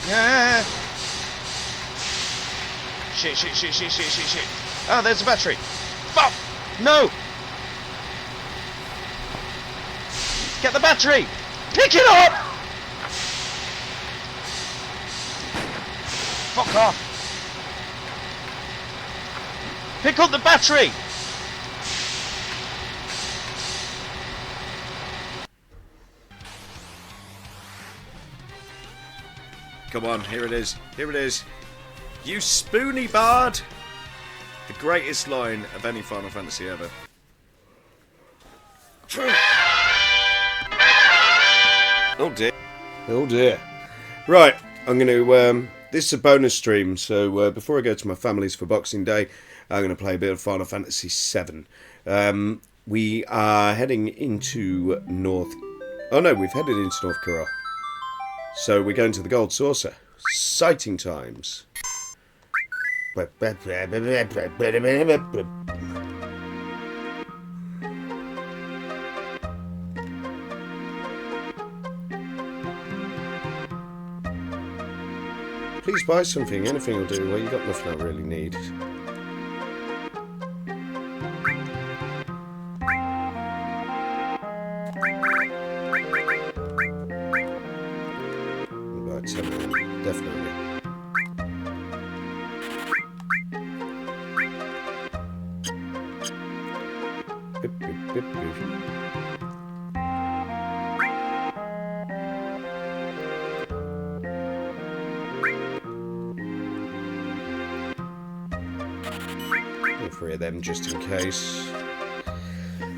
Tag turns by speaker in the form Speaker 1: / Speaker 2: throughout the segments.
Speaker 1: Yeah. Shit. Oh, there's a battery. Fuck! No! Get the battery! Pick it up! Fuck off! Pick up the battery! Come on, here it is. Here it is. You spoony bard! The greatest line of any Final Fantasy ever. Oh dear. Oh dear. Right, I'm going to... this is a bonus stream, so before I go to my family's for Boxing Day, I'm going to play a bit of Final Fantasy VII. We are heading into North... Oh no, we've headed into North Korea. So we're going to the Gold Saucer. Sighting times. Please buy something, anything will do. Well, you got nothing I really need. About 10 million, definitely. Three of them just in case.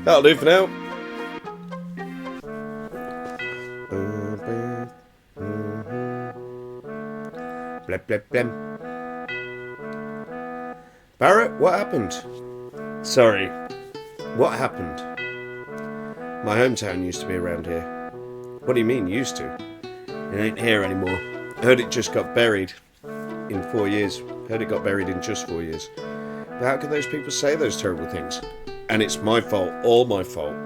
Speaker 1: That'll do for now. Blep blep blem. Barrett, what happened? Sorry. What happened? My hometown used to be around here. What do you mean, used to? It ain't here anymore. I heard it just got buried in 4 years. Heard it got buried in just 4 years. But how can those people say those terrible things? And it's my fault, all my fault.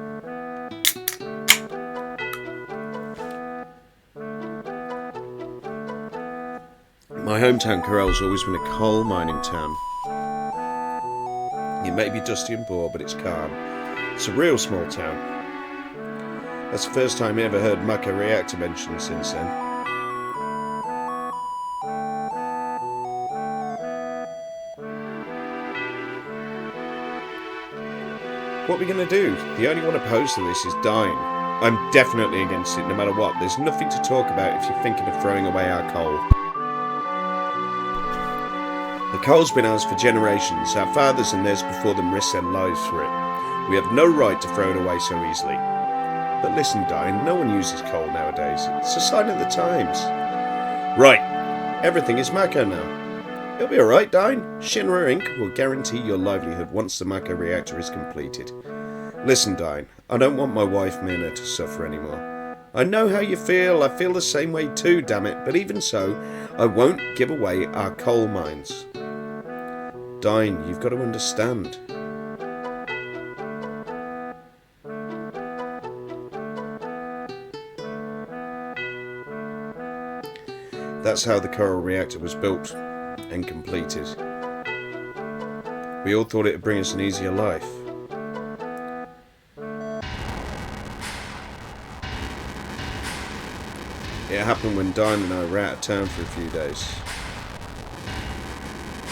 Speaker 1: My hometown, Corel's always been a coal mining town. It may be dusty and poor, but it's calm. It's a real small town. That's the first time I ever heard Maka Reactor mentioned since then. What are we going to do? The only one opposed to this is dying. I'm definitely against it, no matter what. There's nothing to talk about if you're thinking of throwing away our coal. The coal's been ours for generations. Our fathers and theirs before them risked their lives for it. We have no right to throw it away so easily. But listen, Dine, no one uses coal nowadays. It's a sign of the times. Right. Everything is Mako now. You'll be alright, Dine. Shinra Inc. will guarantee your livelihood once the Mako reactor is completed. Listen, Dine, I don't want my wife Myrna to suffer anymore. I know how you feel, I feel the same way too, damn it, but even so, I won't give away our coal mines. Dine, you've got to understand. That's how the coral reactor was built and completed. We all thought it would bring us an easier life. It happened when Diane and I were out of town for a few days.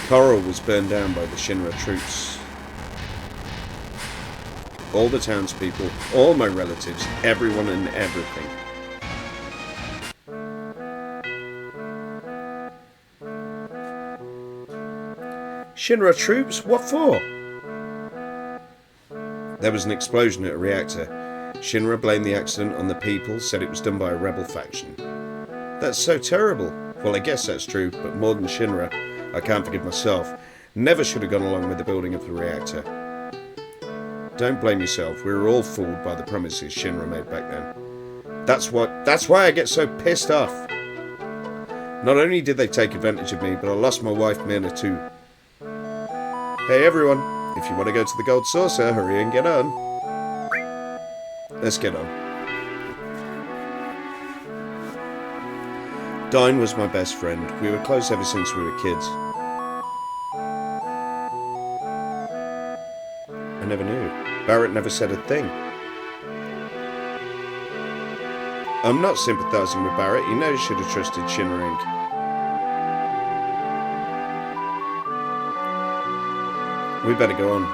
Speaker 1: Coral was burned down by the Shinra troops. All the townspeople, all my relatives, everyone and everything. Shinra troops? What for? There was an explosion at a reactor. Shinra blamed the accident on the people, said it was done by a rebel faction. That's so terrible. Well, I guess that's true, but more than Shinra, I can't forgive myself. Never should have gone along with the building of the reactor. Don't blame yourself. We were all fooled by the promises Shinra made back then. That's why I get so pissed off. Not only did they take advantage of me, but I lost my wife Myrna too. Hey everyone, if you want to go to the Gold Saucer, hurry and get on. Let's get on. Dine was my best friend. We were close ever since we were kids. I never knew. Barrett never said a thing. I'm not sympathising with Barrett. He knows he should have trusted Shinra Inc. We better go on.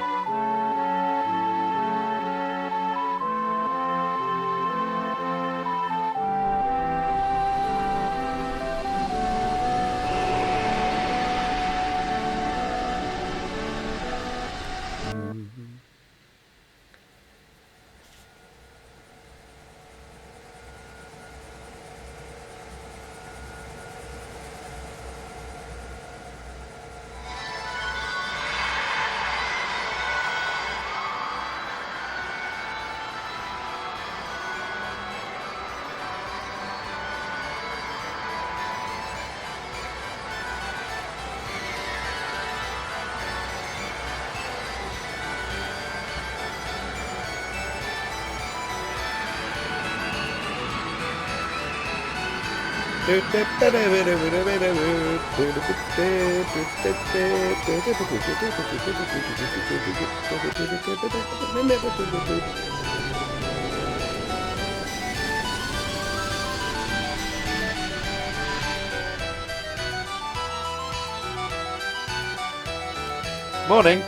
Speaker 1: Morning.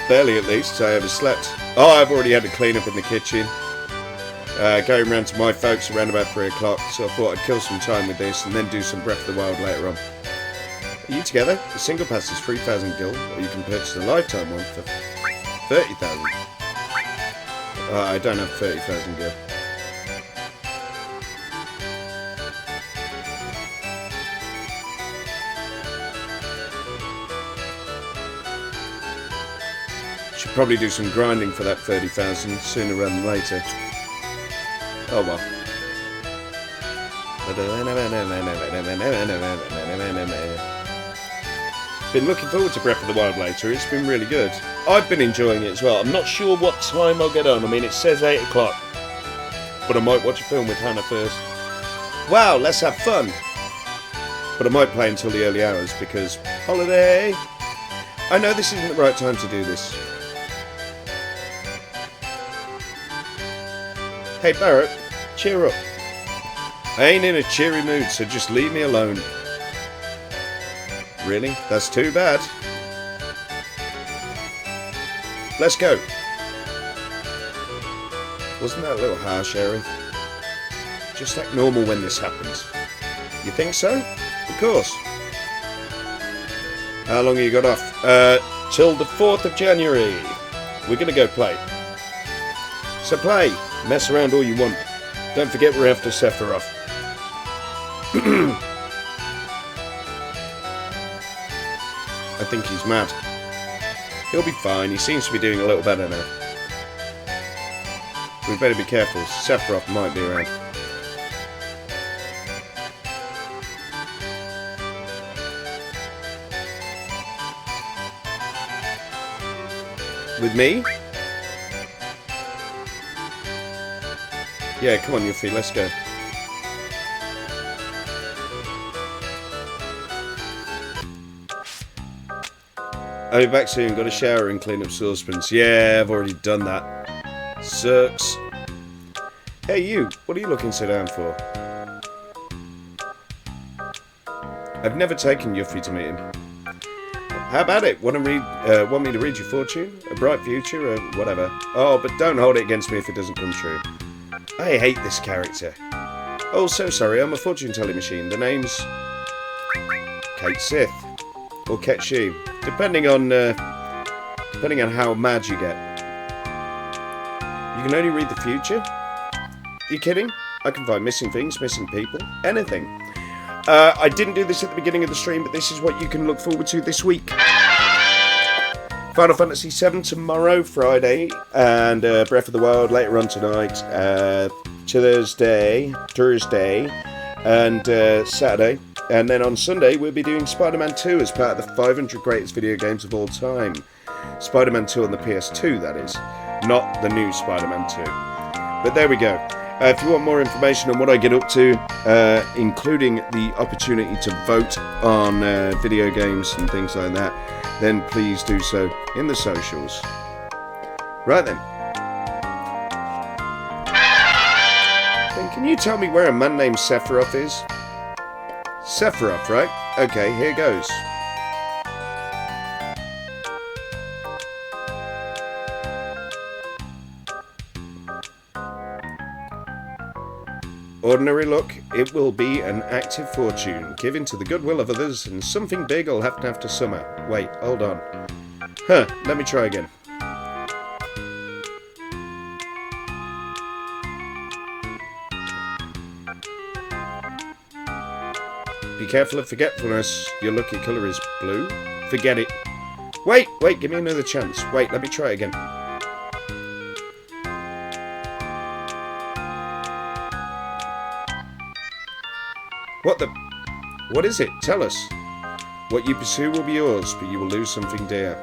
Speaker 1: Barely, at least. I overslept. Oh, I've already had a clean up in the kitchen. Going round to my folks around about 3 o'clock, so I thought I'd kill some time with this and then do some Breath of the Wild later on. Are you together? The single pass is 3,000 gil, or you can purchase a lifetime one for 30,000. I don't have 30,000 gil. Should probably do some grinding for that 30,000 sooner rather than later. Oh well. Been looking forward to Breath of the Wild later. It's been really good. I've been enjoying it as well. I'm not sure what time I'll get on. I mean, it says 8 o'clock. But I might watch a film with Hannah first. Wow, let's have fun. But I might play until the early hours because holiday. I know this isn't the right time to do this. Hey Barrett, cheer up. I ain't in a cheery mood, so just leave me alone. Really? That's too bad. Let's go. Wasn't that a little harsh, Aerith? Just act normal when this happens. You think so? Of course. How long have you got off? Till the 4th of January. We're gonna go play. So play. Mess around all you want. Don't forget we're after Sephiroth. I think he's mad. He'll be fine. He seems to be doing a little better now. We better be careful. Sephiroth might be around. With me? Yeah, come on, Yuffie, let's go. I'll be back soon. Got a shower and clean up saucepans. Yeah, I've already done that. Sucks. Hey, you. What are you looking so down for? I've never taken Yuffie to meet him. How about it? Want me to read your fortune? A bright future or whatever? Oh, but don't hold it against me if it doesn't come true. I hate this character. Oh, so sorry, I'm a fortune-telling machine. The name's Kate Sith. Or Ketshi. Depending on how mad you get. You can only read the future? You kidding? I can find missing things, missing people, anything. I didn't do this at the beginning of the stream, but this is what you can look forward to this week. Final Fantasy VII tomorrow, Friday, and Breath of the Wild later on tonight, Thursday, and Saturday. And then on Sunday, we'll be doing Spider-Man 2 as part of the 500 greatest video games of all time. Spider-Man 2 on the PS2, that is. Not the new Spider-Man 2. But there we go. If you want more information on what I get up to, including the opportunity to vote on video games and things like that, then please do so in the socials. Right then. Then can you tell me where a man named Sephiroth is? Sephiroth, right? Okay, here goes. Ordinary luck, it will be an active fortune, given to the goodwill of others, and something big I'll have to after summer. Wait, hold on. Let me try again. Be careful of forgetfulness, your lucky colour is blue. Forget it. Wait, give me another chance. Wait, let me try again. What is it? Tell us. What you pursue will be yours, but you will lose something dear.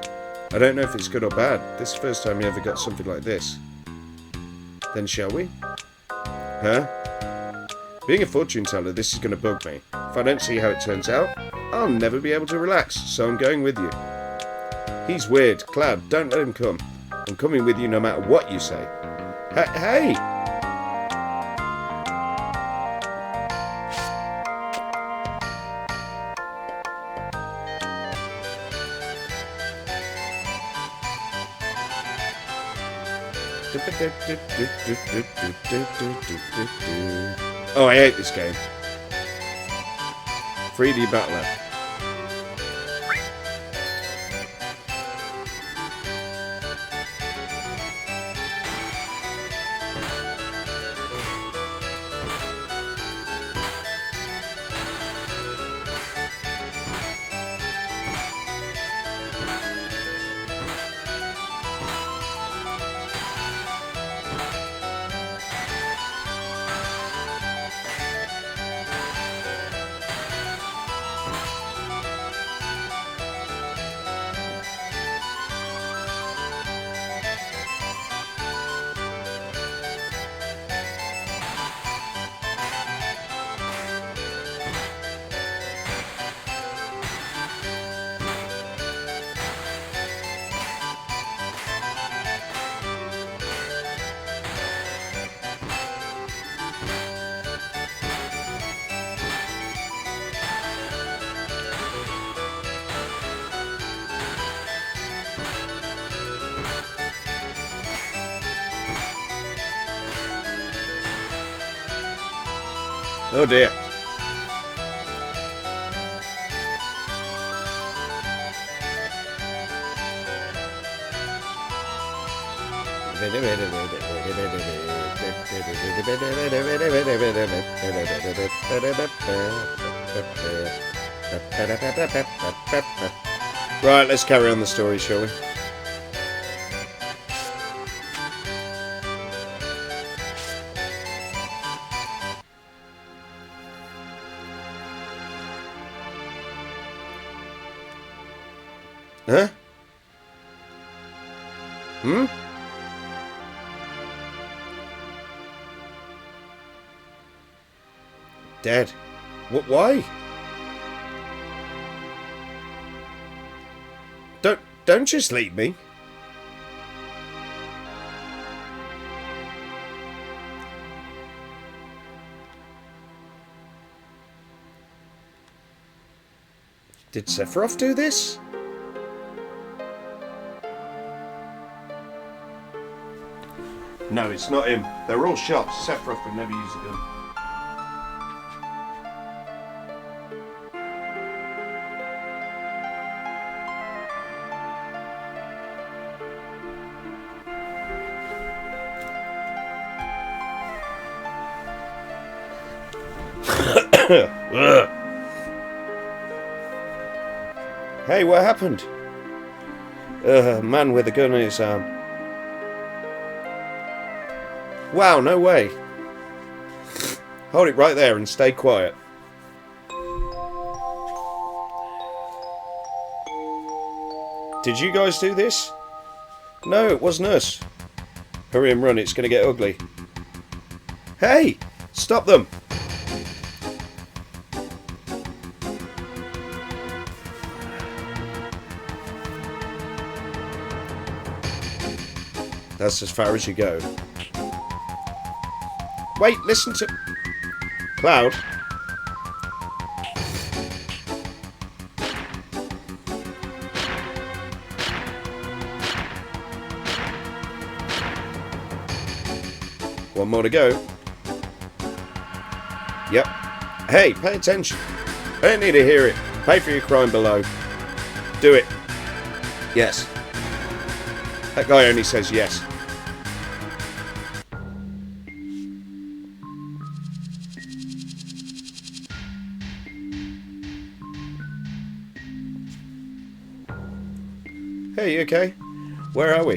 Speaker 1: I don't know if it's good or bad. This is the first time you ever got something like this. Then shall we? Huh? Being a fortune teller, this is going to bug me. If I don't see how it turns out, I'll never be able to relax, so I'm going with you. He's weird. Cloud, don't let him come. I'm coming with you no matter what you say. Hey! Oh, I hate this game. 3D battler. Oh dear. Right, let's carry on the story, shall we? Huh? Dead. What? Why? Don't just leave me. Did Sephiroth do this? No, it's not him. They're all shots. Sephiroth would never use a gun. Hey, what happened? A man with a gun in his arm. Wow, no way. Hold it right there and stay quiet. Did you guys do this? No, it wasn't us. Hurry and run, it's going to get ugly. Hey! Stop them! That's as far as you go. Wait, listen to... Cloud? One more to go. Yep. Hey, pay attention. I don't need to hear it. Pay for your crime below. Do it. Yes. That guy only says yes. Hey, you okay? Where are we?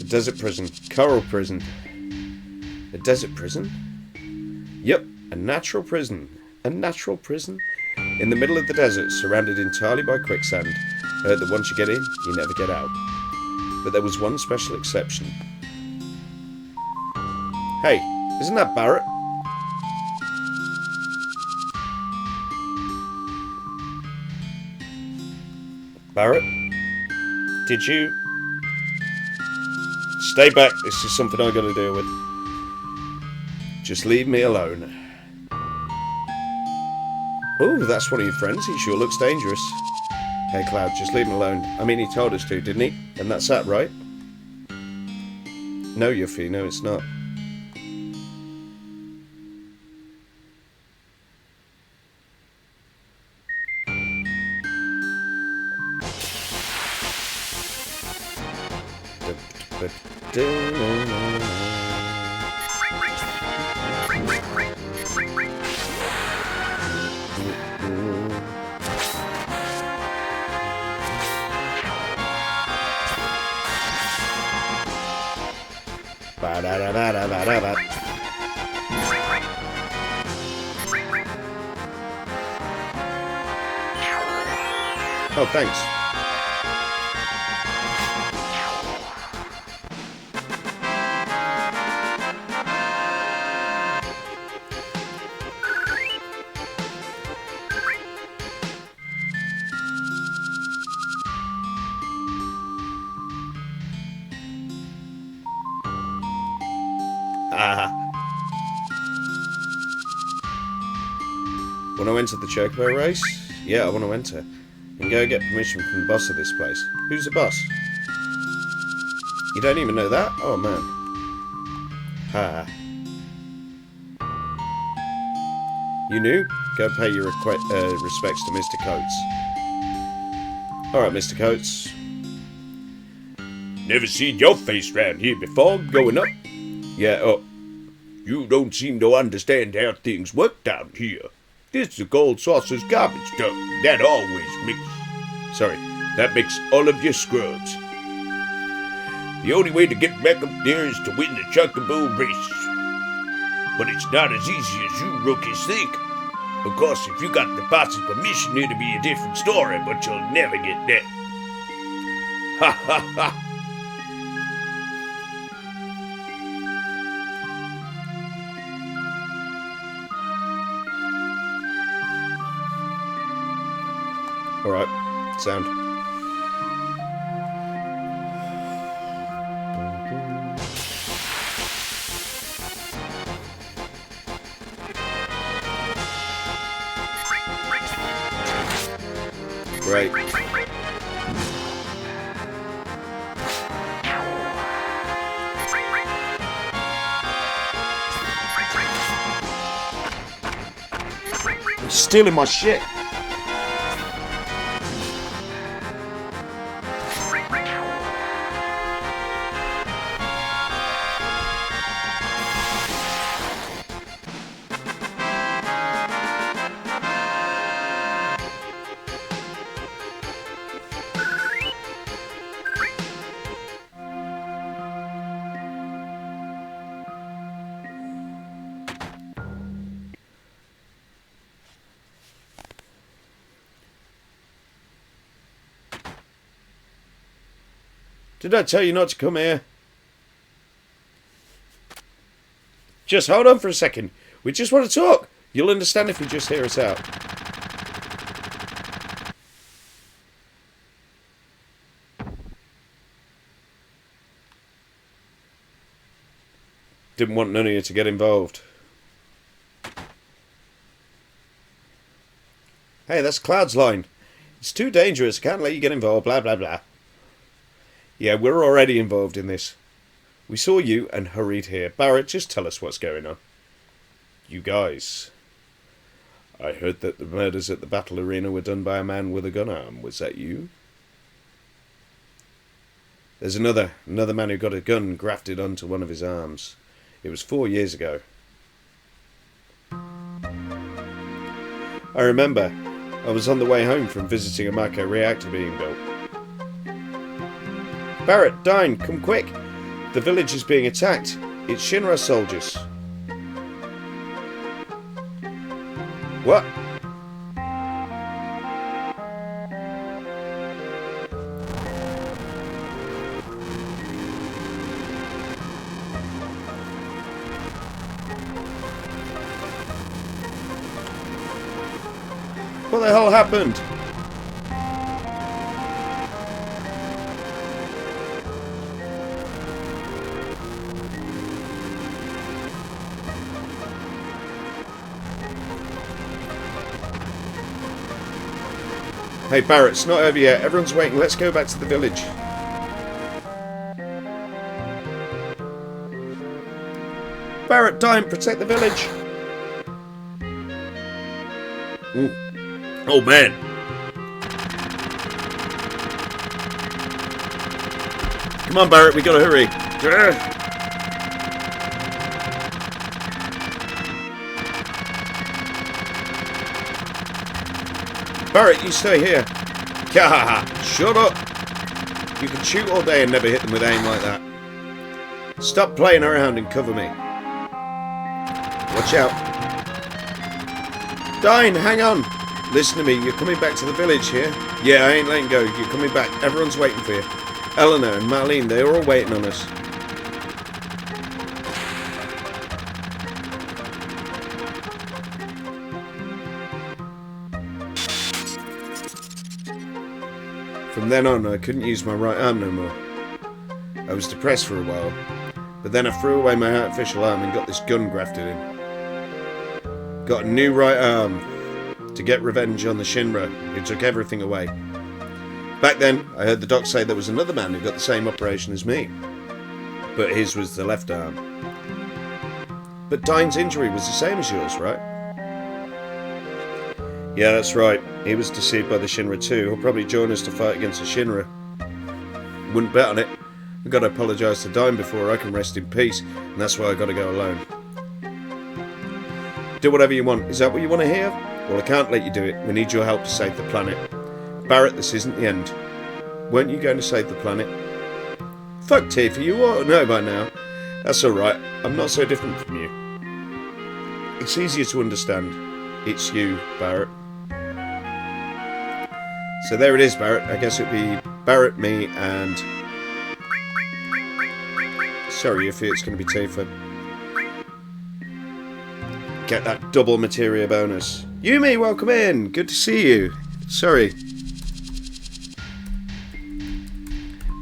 Speaker 1: A desert prison. Coral prison. A desert prison? Yep, a natural prison. A natural prison? In the middle of the desert, surrounded entirely by quicksand. I heard that once you get in, you never get out. But there was one special exception. Hey, isn't that Barrett? Barrett? Did you... Stay back, this is something I gotta deal with. Just leave me alone. Oh, that's one of your friends. He sure looks dangerous. Hey, Cloud, just leave him alone. I mean, he told us to, didn't he? And that's that, right? No, Yuffie, no, it's not. Oh, thanks. Want to enter the Chocobo race? Yeah, I want to enter. And go get permission from the boss of this place. Who's the boss? You don't even know that? Oh, man. Ha. You knew? Go pay your respects to Mr. Coates. Alright, Mr. Coates. Never seen your face round here before, going up? Yeah, you don't seem to understand how things work down here. This is gold saucer's garbage dump. That always makes... Sorry, that makes all of you scrubs. The only way to get back up there is to win the Chocobo race. But it's not as easy as you rookies think. Of course, if you got the boss's permission, it'd be a different story, but you'll never get that. Ha ha ha! Alright, sound. Great. You're stealing my shit. Did I tell you not to come here? Just hold on for a second. We just want to talk. You'll understand if you just hear us out. Didn't want none of you to get involved. Hey, that's Cloud's line. It's too dangerous. Can't let you get involved. Blah, blah, blah. Yeah, we're already involved in this. We saw you and hurried here. Barrett, just tell us what's going on. You guys. I heard that the murders at the battle arena were done by a man with a gun arm. Was that you? There's another man who got a gun grafted onto one of his arms. It was 4 years ago. I remember. I was on the way home from visiting a micro reactor being built. Barrett, Dine, come quick. The village is being attacked. It's Shinra soldiers. What? What the hell happened? Hey Barrett, it's not over yet. Everyone's waiting. Let's go back to the village. Barrett, Dime, protect the village. Ooh. Oh man. Come on Barrett, we gotta hurry. Barrett, you stay here. Shut up. You can shoot all day and never hit them with aim like that. Stop playing around and cover me. Watch out. Dine, hang on. Listen to me, you're coming back to the village here. Yeah, I ain't letting go. You're coming back. Everyone's waiting for you. Eleanor and Marlene, they're all waiting on us. From then on, I couldn't use my right arm no more. I was depressed for a while, but then I threw away my artificial arm and got this gun grafted in. Got a new right arm to get revenge on the Shinra who took everything away. Back then, I heard the doc say there was another man who got the same operation as me, but his was the left arm. But Dine's injury was the same as yours, right? Yeah, that's right. He was deceived by the Shinra too. He'll probably join us to fight against the Shinra. Wouldn't bet on it. I've got to apologise to Dime before I can rest in peace, and that's why I got to go alone. Do whatever you want. Is that what you want to hear? Well, I can't let you do it. We need your help to save the planet. Barrett, this isn't the end. Weren't you going to save the planet? Fuck Tifa, you ought to know by now. That's alright. I'm not so different from you. It's easier to understand. It's you, Barrett. So there it is, Barrett. I guess it'd be Barrett, me, and... Sorry if it's going to be Tifa. Get that double materia bonus. Yumi, welcome in. Good to see you. Sorry.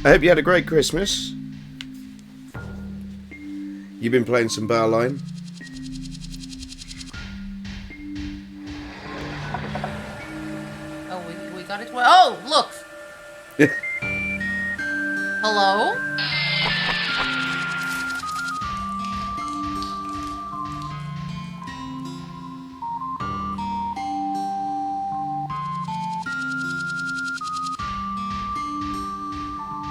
Speaker 1: I hope you had a great Christmas. You've been playing some Barline.
Speaker 2: Oh, we got it. Oh, look. Hello?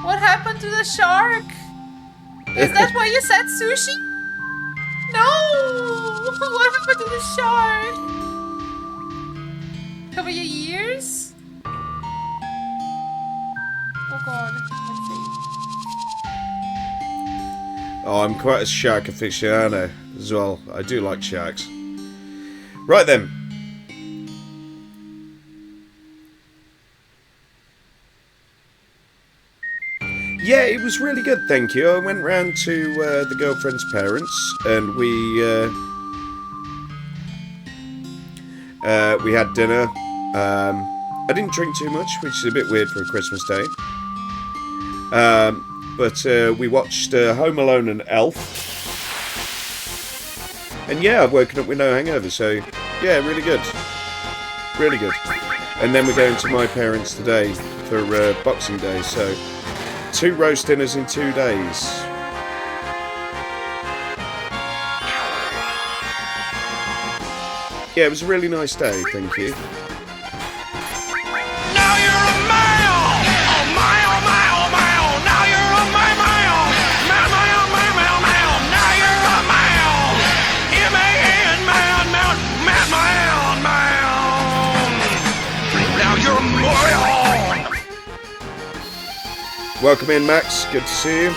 Speaker 2: What happened to the shark? Is that why you said sushi? No! What happened to the shark? Cover your ears? Oh god, let's see.
Speaker 1: Oh, I'm quite a shark aficionado as well. I do like sharks. Right then. Yeah, it was really good, thank you. I went round to the girlfriend's parents, and we had dinner. I didn't drink too much, which is a bit weird for a Christmas day. But we watched Home Alone and Elf. And yeah, I've woken up with no hangover, so yeah, really good. Really good. And then we're going to my parents today for Boxing Day, so 2 roast dinners in 2 days. Yeah, it was a really nice day, thank you.
Speaker 3: Now you're a male! Oh my, oh my, oh my, oh, now you're a male! Male, male, male, male, male, now you're a male! M-A-N, man, man, man, man, man! Now you're a male!
Speaker 1: Welcome in, Max. Good to see you.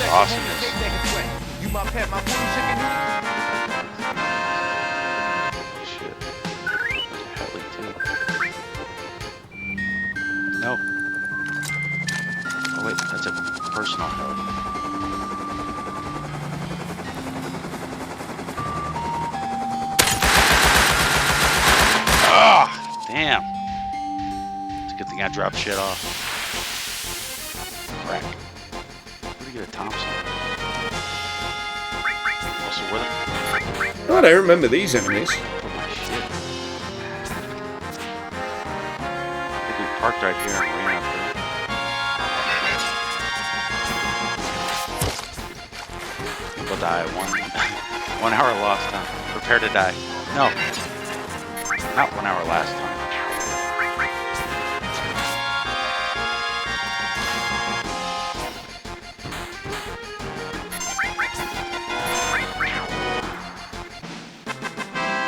Speaker 4: Awesomeness.
Speaker 2: You my pet, my poodle chicken.
Speaker 4: Shit. Heli too. No. Oh wait, that's a personal heli. Ah, damn. It's a good thing I dropped shit off. Crack. Where'd you get a Thompson? Also with him?
Speaker 1: Oh, I don't remember these enemies.
Speaker 4: Oh my shit. I think we parked right here and ran up there. People die. 1 hour lost time. Prepare to die. No. Not 1 hour last time.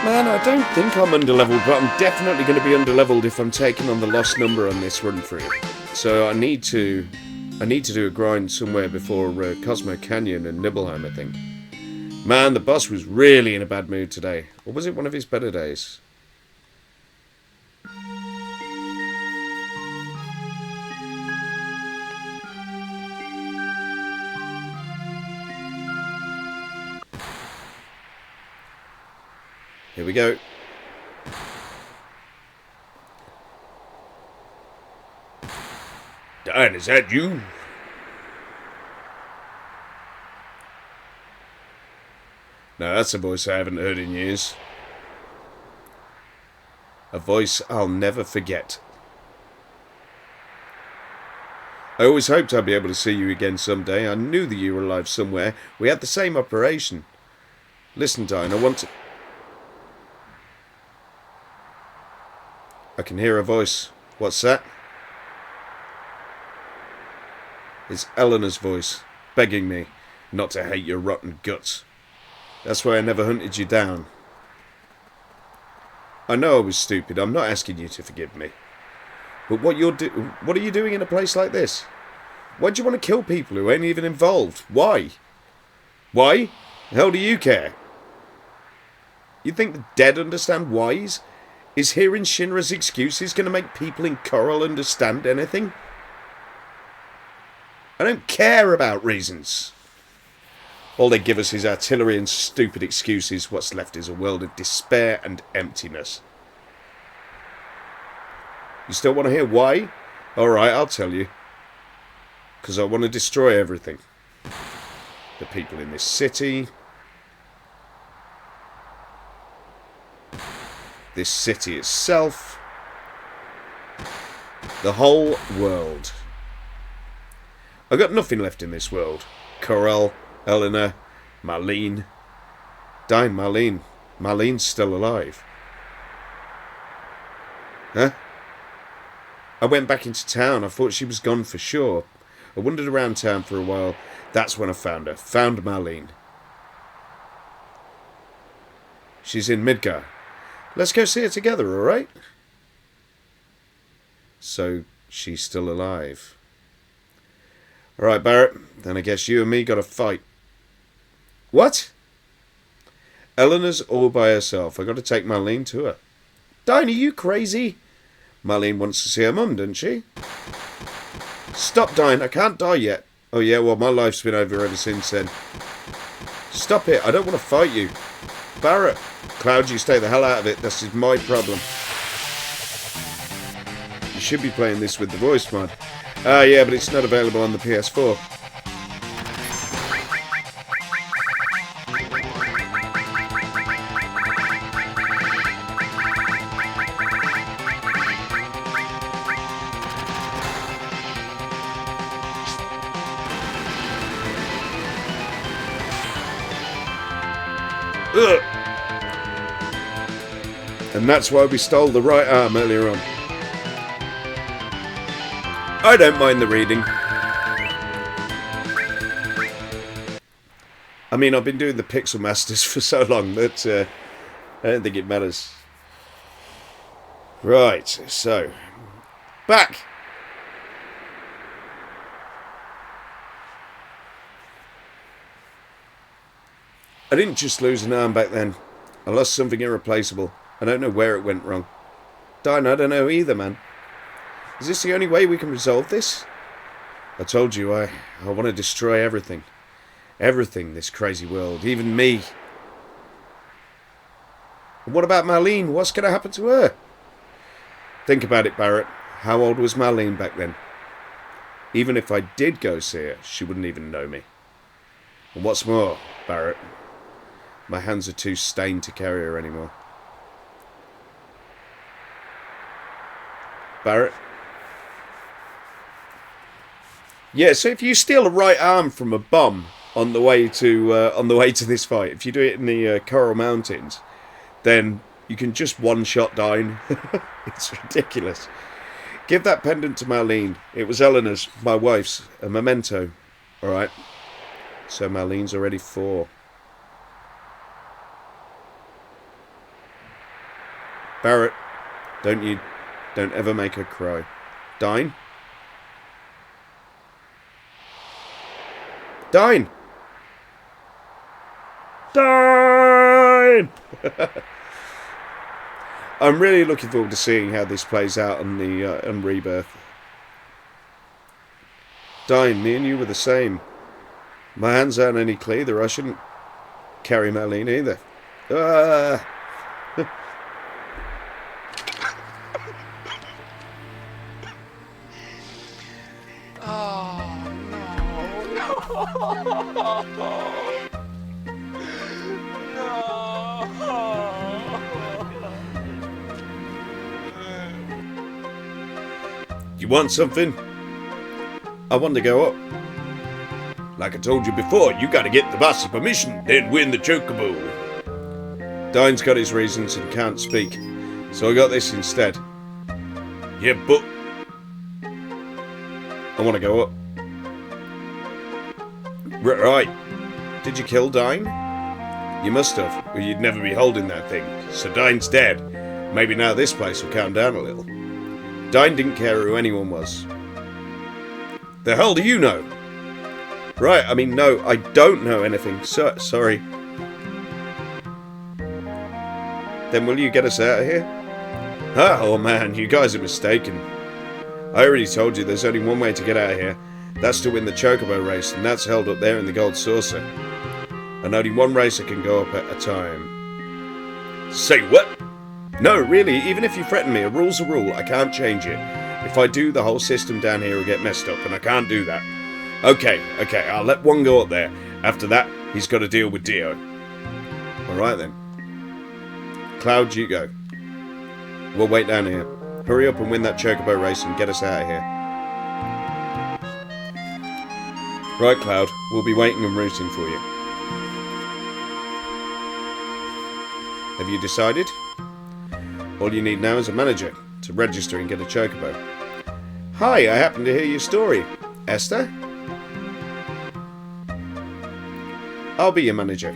Speaker 1: Man, I don't think I'm underleveled, but I'm definitely going to be underleveled if I'm taking on the lost number on this run through. So I need to do a grind somewhere before Cosmo Canyon and Nibelheim, I think. Man, the boss was really in a bad mood today. Or was it one of his better days? Here we go. Dan, is that you? No, that's a voice I haven't heard in years. A voice I'll never forget. I always hoped I'd be able to see you again someday. I knew that you were alive somewhere. We had the same operation. Listen, Diane, I want to... I can hear a voice. What's that? It's Eleanor's voice, begging me not to hate your rotten guts. That's why I never hunted you down. I know I was stupid. I'm not asking you to forgive me. But what are you doing in a place like this? Why do you want to kill people who ain't even involved? Why? Why? The hell do you care? You think the dead understand whys? Is hearing Shinra's excuses going to make people in Coral understand anything? I don't care about reasons. All they give us is artillery and stupid excuses. What's left is a world of despair and emptiness. You still want to hear why? Alright, I'll tell you. Because I want to destroy everything. The people in this city. This city itself. The whole world. I've got nothing left in this world. Coral, Eleanor, Marlene. Dying Marlene. Marlene's still alive. Huh? I went back into town. I thought she was gone for sure. I wandered around town for a while. That's when I found her. Found Marlene. She's in Midgar. Let's go see her together, alright? So, she's still alive. Alright, Barrett. Then I guess you and me got to fight. What? Eleanor's all by herself. I got to take Marlene to her. Dine, are you crazy? Marlene wants to see her mum, doesn't she? Stop, Dine, I can't die yet. Oh yeah, well, my life's been over ever since then. Stop it, I don't want to fight you. Barrett, Cloud, you stay the hell out of it. This is my problem. You should be playing this with the voice mod. Yeah, but it's not available on the PS4. Ugh. And that's why we stole the right arm earlier on. I don't mind the reading. I mean, I've been doing the Pixel Masters for so long that I don't think it matters. Right, so back. I didn't just lose an arm back then. I lost something irreplaceable. I don't know where it went wrong. Darn, I don't know either, man. Is this the only way we can resolve this? I told you, I want to destroy everything. Everything, this crazy world. Even me. And what about Marlene? What's going to happen to her? Think about it, Barrett. How old was Marlene back then? Even if I did go see her, she wouldn't even know me. And what's more, Barrett, my hands are too stained to carry her anymore. Barrett? Yeah, so if you steal a right arm from a bum on the way to this fight, if you do it in the Coral Mountains, then you can just one-shot Dine. It's ridiculous. Give that pendant to Marlene. It was Eleanor's, my wife's, a memento. All right. So Marlene's already 4. Barrett, don't ever make her cry. Dine? Dine! Dine! I'm really looking forward to seeing how this plays out on the on Rebirth. Dine, me and you were the same. My hands aren't any cleaner. I shouldn't carry Marlene either. You want something? I want to go up. Like I told you before, you gotta get the boss's permission, then win the chocobo. Dine's got his reasons and can't speak, so I got this instead. Yeah, but I want to go up. Right. Did you kill Dine? You must have, or you'd never be holding that thing. So Dine's dead. Maybe now this place will calm down a little. Dine didn't care who anyone was. The hell do you know? Right, I mean, no, I don't know anything. Sorry. Then will you get us out of here? Oh man, you guys are mistaken. I already told you there's only one way to get out of here. That's to win the Chocobo race, and that's held up there in the Gold Saucer. And only one racer can go up at a time. Say what? No, really, even if you threaten me, a rule's a rule. I can't change it. If I do, the whole system down here will get messed up, and I can't do that. Okay, I'll let one go up there. After that, he's got to deal with Dio. Alright then. Cloud, you go. We'll wait down here. Hurry up and win that Chocobo race and get us out of here. Right, Cloud, we'll be waiting and rooting for you. Have you decided? All you need now is a manager to register and get a Chocobo. Hi, I happened to hear your story. Esther? I'll be your manager.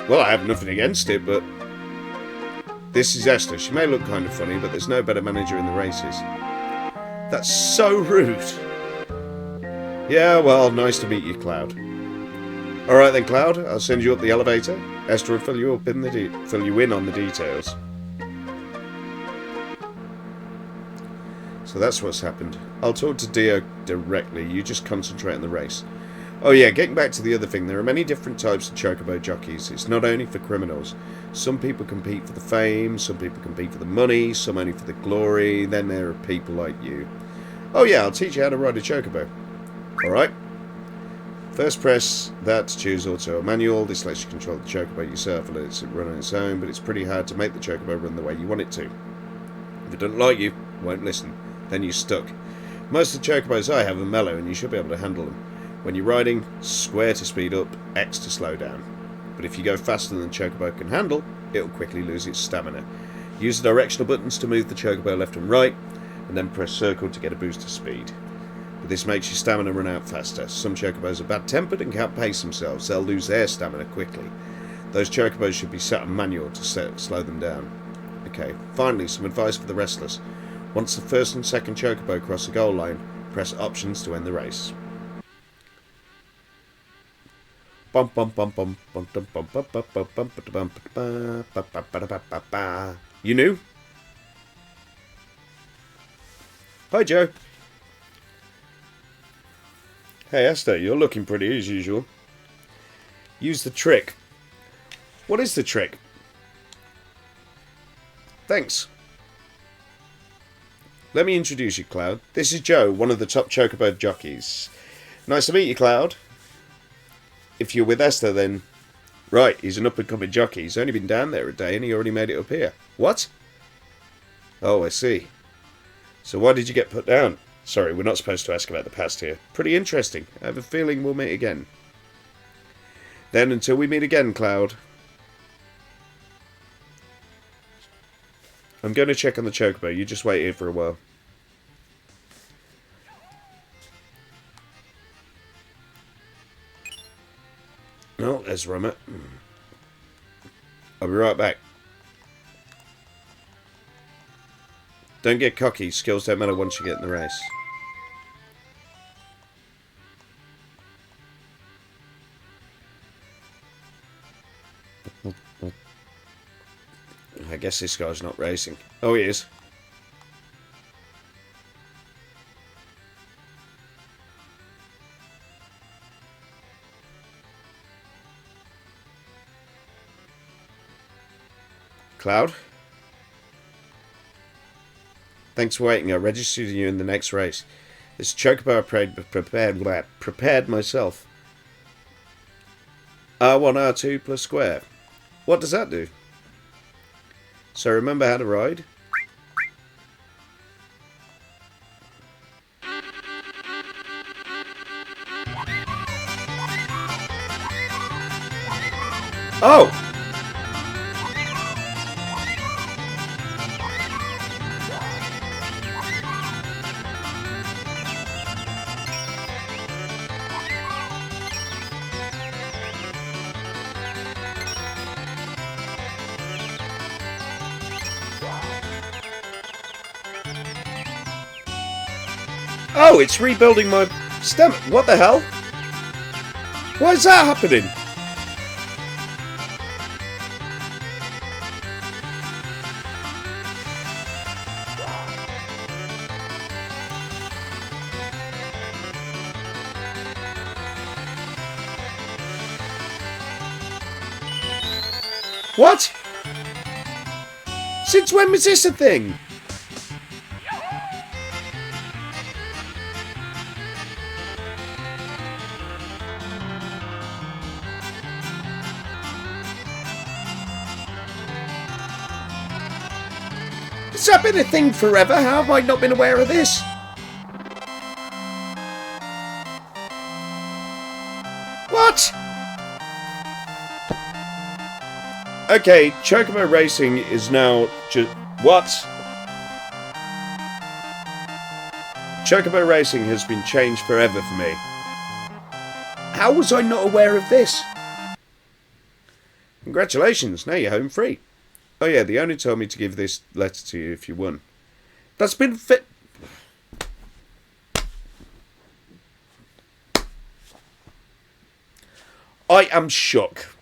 Speaker 1: Well, I have nothing against it, but... This is Esther. She may look kind of funny, but there's no better manager in the races. That's so rude. Yeah, well, nice to meet you, Cloud. Alright then, Cloud. I'll send you up the elevator. Esther will fill you in on the details. So that's what's happened. I'll talk to Dio directly. You just concentrate on the race. Oh yeah, getting back to the other thing, there are many different types of chocobo jockeys. It's not only for criminals. Some people compete for the fame, some people compete for the money, some only for the glory. Then there are people like you. Oh yeah, I'll teach you how to ride a chocobo. Alright. First press that to choose auto or manual. This lets you control the chocobo yourself and lets it run on its own, but it's pretty hard to make the chocobo run the way you want it to. If it doesn't like you, it won't listen. Then you're stuck. Most of the chocobos I have are mellow and you should be able to handle them. When you're riding, square to speed up, X to slow down. But if you go faster than the chocobo can handle, it'll quickly lose its stamina. Use the directional buttons to move the chocobo left and right, and then press circle to get a boost of speed. But this makes your stamina run out faster. Some chocobos are bad-tempered and can't pace themselves. They'll lose their stamina quickly. Those chocobos should be set on manual to slow them down. Okay, finally, some advice for the restless. Once the first and second chocobo cross the goal line, press options to end the race. You new? Hi, Joe. Hey, Esther, you're looking pretty as usual. Use the trick. What is the trick? Thanks. Let me introduce you, Cloud. This is Joe, one of the top chocobo jockeys. Nice to meet you, Cloud. If you're with Esther, then... Right, he's an up-and-coming jockey. He's only been down there a day and he already made it up here. What? Oh, I see. So why did you get put down? Sorry, we're not supposed to ask about the past here. Pretty interesting. I have a feeling we'll meet again. Then, until we meet again, Cloud. I'm going to check on the chocobo. You just wait here for a while. Oh, there's Rummet. I'll be right back. Don't get cocky. Skills don't matter once you get in the race. I guess this guy's not racing. Oh, he is. Cloud? Thanks for waiting. I registered you in the next race. This chocobo I prepared myself. R1, R2 plus square. What does that do? So remember how to ride? Oh! Oh, it's rebuilding my stomach. What the hell? Why is that happening? What? Since when was this a thing? Has that been a thing forever? How have I not been aware of this? What? Okay, Chocobo Racing is now just... What? Chocobo Racing has been changed forever for me. How was I not aware of this? Congratulations, now you're home free. Oh yeah, the owner told me to give this letter to you if you won. That's been I am shook.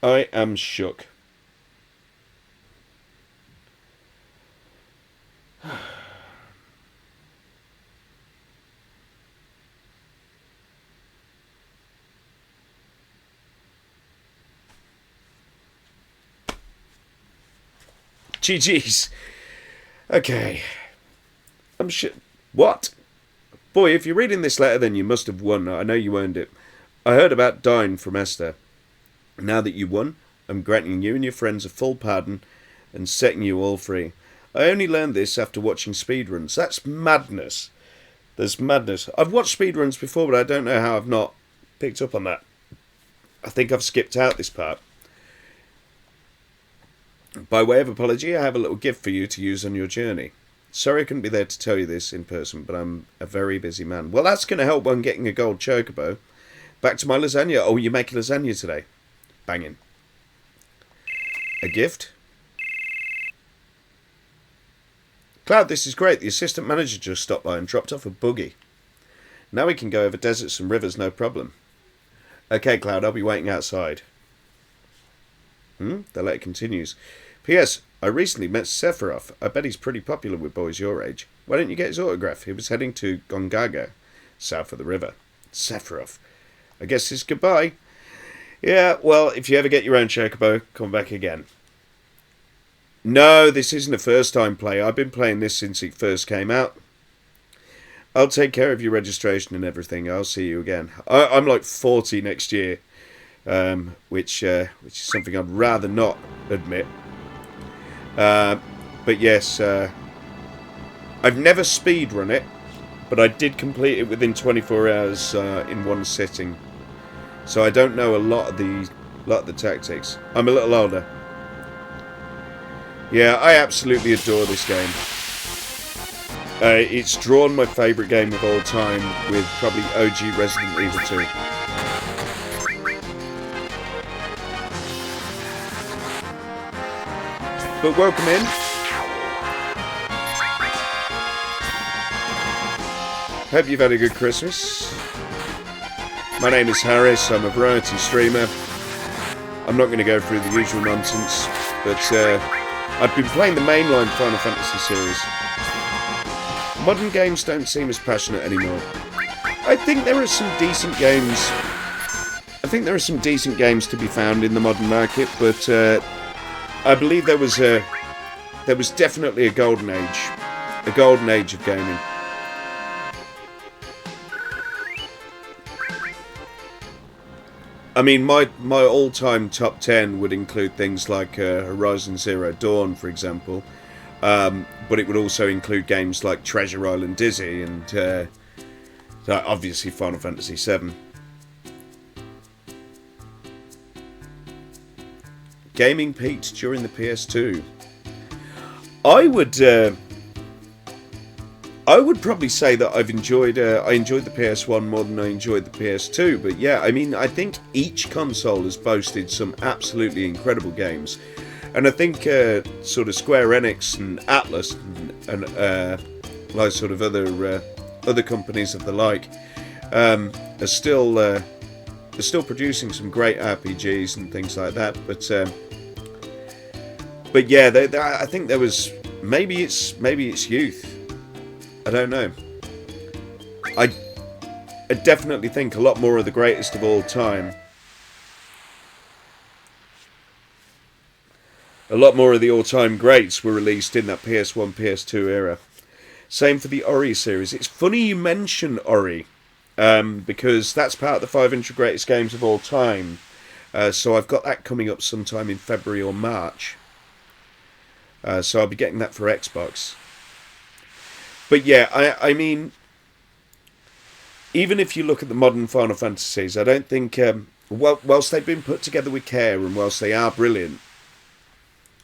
Speaker 1: I am shook. GG's. Okay. I'm sure. What? Boy, if you're reading this letter, then you must have won. I know you earned it. I heard about dying from Esther. Now that you won, I'm granting you and your friends a full pardon and setting you all free. I only learned this after watching speedruns. That's madness. There's madness. I've watched speedruns before, but I don't know how I've not picked up on that. I think I've skipped out this part. By way of apology, I have a little gift for you to use on your journey. Sorry I couldn't be there to tell you this in person, but I'm a very busy man. Well, that's going to help when getting a gold chocobo. Back to my lasagna. Oh, you're making lasagna today. Banging. A gift? Cloud, this is great. The assistant manager just stopped by and dropped off a buggy. Now we can go over deserts and rivers, no problem. Okay, Cloud, I'll be waiting outside. The letter continues. P.S. I recently met Sephiroth. I bet he's pretty popular with boys your age. Why don't you get his autograph? He was heading to Gongaga, south of the river. Sephiroth. I guess it's goodbye. Yeah, well, if you ever get your own chocobo, come back again. No, this isn't a first-time play. I've been playing this since it first came out. I'll take care of your registration and everything. I'll see you again. I'm like 40 next year, which is something I'd rather not admit. But yes, I've never speedrun it, but I did complete it within 24 hours in one sitting. So I don't know a lot of the tactics. I'm a little older. Yeah, I absolutely adore this game. It's drawn my favourite game of all time with probably OG Resident Evil 2. But welcome in. Hope you've had a good Christmas. My name is Harris, I'm a variety streamer. I'm not going to go through the usual nonsense, but I've been playing the mainline Final Fantasy series. Modern games don't seem as passionate anymore. I think there are some decent games. I think there are some decent games to be found in the modern market, but I believe there was definitely a golden age of gaming. I mean, my all-time top 10 would include things like Horizon Zero Dawn, for example, but it would also include games like Treasure Island Dizzy and obviously Final Fantasy VII. Gaming peaked during the PS2. I would probably say that I enjoyed the PS1 more than I enjoyed the PS2, but yeah, I mean, I think each console has boasted some absolutely incredible games, and I think sort of Square Enix and Atlas and like sort of other companies of the like are still producing some great RPGs and things like that, but yeah, I think there was maybe it's youth. I don't know. I definitely think a lot more of the greatest of all time. A lot more of the all-time greats were released in that PS1, PS2 era. Same for the Ori series. It's funny you mention Ori, because that's part of the 500 greatest games of all time. So I've got that coming up sometime in February or March. So I'll be getting that for Xbox. But yeah, I mean, even if you look at the modern Final Fantasies, I don't think, whilst they've been put together with care and whilst they are brilliant,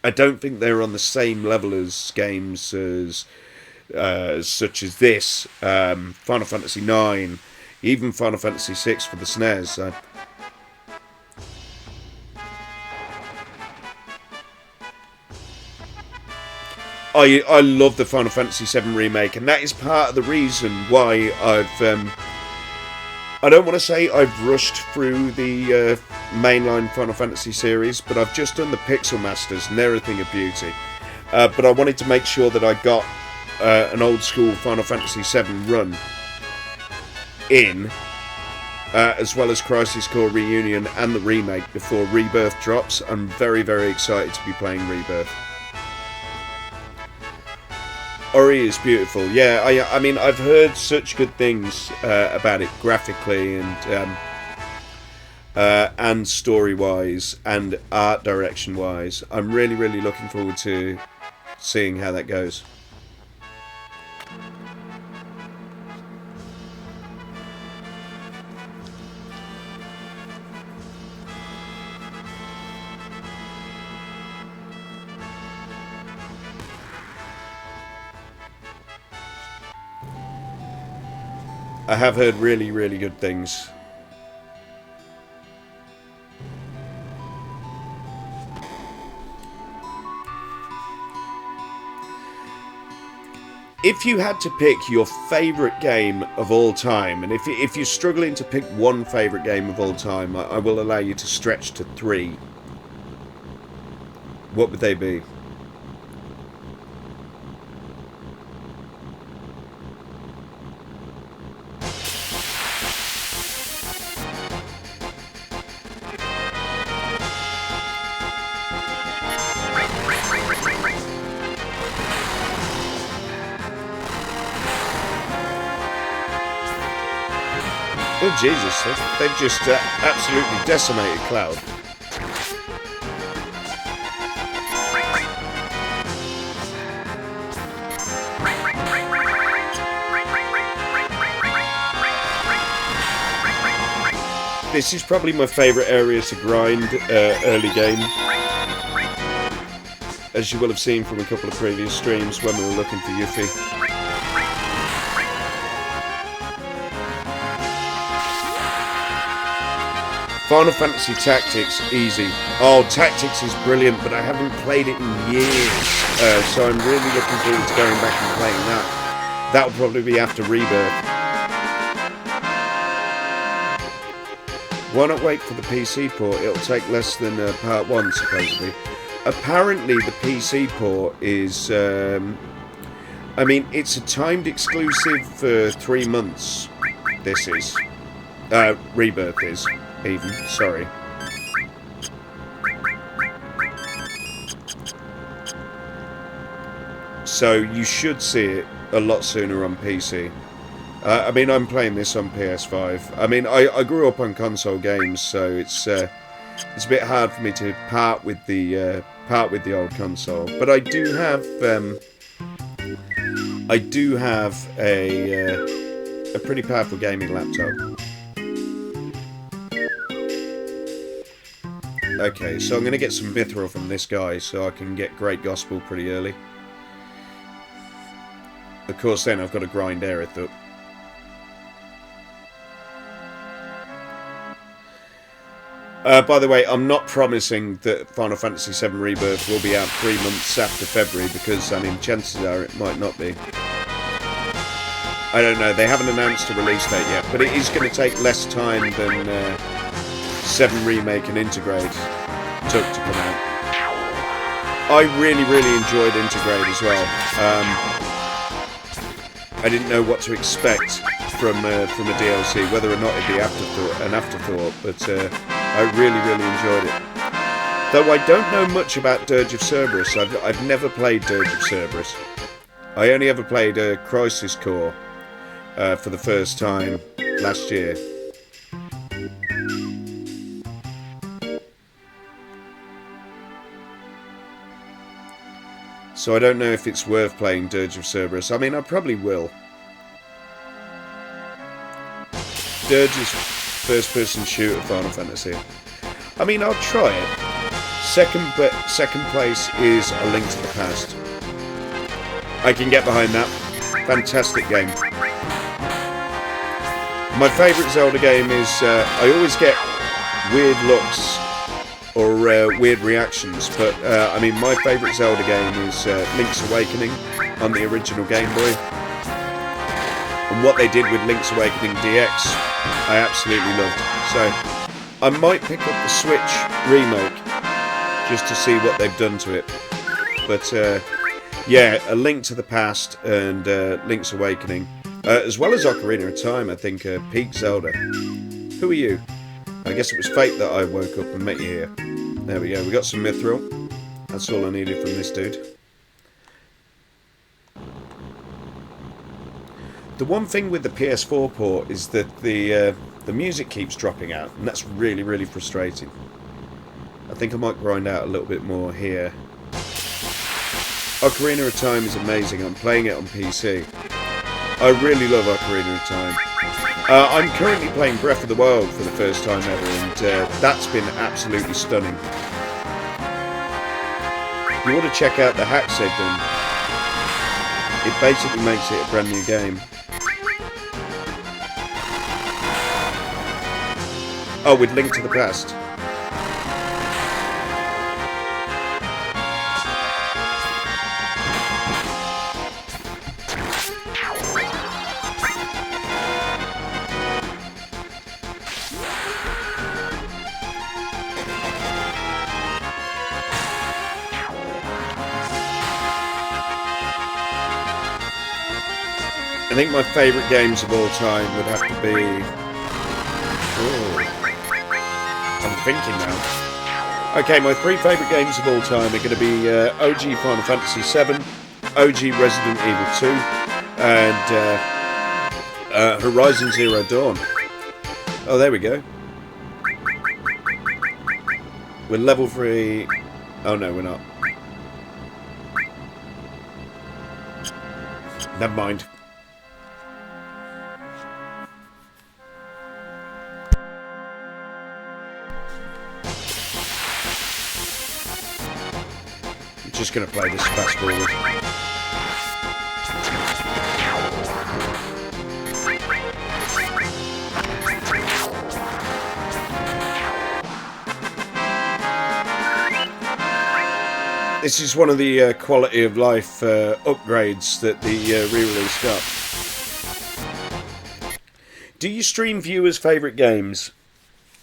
Speaker 1: I don't think they're on the same level as games as such as this, Final Fantasy IX, even Final Fantasy VI for the SNES. I love the Final Fantasy VII remake, and that is part of the reason why I don't want to say I've rushed through the mainline Final Fantasy series, but I've just done the Pixel Masters, and they're a thing of beauty. But I wanted to make sure that I got an old school Final Fantasy VII run in, as well as Crisis Core Reunion and the remake before Rebirth drops. I'm very, very excited to be playing Rebirth. Ori is beautiful. Yeah, I mean, I've heard such good things about it graphically and story-wise and art direction-wise. I'm really, really looking forward to seeing how that goes. I have heard really, really good things. If you had to pick your favourite game of all time, and if you're struggling to pick one favourite game of all time, I will allow you to stretch to 3. What would they be? Oh Jesus, they've just absolutely decimated Cloud. This is probably my favourite area to grind early game. As you will have seen from a couple of previous streams when we were looking for Yuffie. Final Fantasy Tactics, easy. Oh, Tactics is brilliant, but I haven't played it in years. So I'm really looking forward to going back and playing that. That'll probably be after Rebirth. Why not wait for the PC port? It'll take less than part 1, supposedly. Apparently the PC port is... I mean, it's a timed exclusive for 3 months. This is. Rebirth is. Even, sorry. So you should see it a lot sooner on PC. I mean, I'm playing this on PS5. I mean, I grew up on console games, so it's a bit hard for me to part with the old console. But I do have a pretty powerful gaming laptop. Okay, so I'm going to get some mithril from this guy so I can get Great Gospel pretty early. Of course, then I've got to grind Aerith up. By the way, I'm not promising that Final Fantasy VII Rebirth will be out 3 months after February because, I mean, chances are it might not be. I don't know, they haven't announced a release date yet, but it is going to take less time than 7 Remake and Integrate took to come out. I really, really enjoyed Integrate as well. I didn't know what to expect from a DLC, whether or not it'd be an afterthought, but I really, really enjoyed it. Though I don't know much about Dirge of Cerberus. I've never played Dirge of Cerberus. I only ever played Crisis Core for the first time last year. So I don't know if it's worth playing Dirge of Cerberus. I mean, I probably will. Dirge is first-person shooter Final Fantasy. I mean, I'll try it. Second place is A Link to the Past. I can get behind that. Fantastic game. My favourite Zelda game is... I always get weird looks or weird reactions, but I mean, my favourite Zelda game is Link's Awakening on the original Game Boy. And what they did with Link's Awakening DX, I absolutely loved. So I might pick up the Switch remake just to see what they've done to it. But yeah, A Link to the Past and Link's Awakening, as well as Ocarina of Time, I think peak Zelda. Who are you? I guess it was fate that I woke up and met you here. There we go, we got some mithril. That's all I needed from this dude. The one thing with the PS4 port is that the music keeps dropping out, and that's really, really frustrating. I think I might grind out a little bit more here. Ocarina of Time is amazing. I'm playing it on PC. I really love Ocarina of Time. I'm currently playing Breath of the Wild for the first time ever, and that's been absolutely stunning. You want to check out the hacks they've done. It basically makes it a brand new game. Oh, with Link to the Past. I think my favourite games of all time would have to be... Oh, I'm thinking now. Okay, my 3 favourite games of all time are going to be OG Final Fantasy VII, OG Resident Evil 2, and Horizon Zero Dawn. Oh, there we go. We're level 3... Oh no, we're not. Never mind. Just going to play this fast forward. This is one of the quality of life upgrades that the re-release got. Do you stream viewers' favourite games?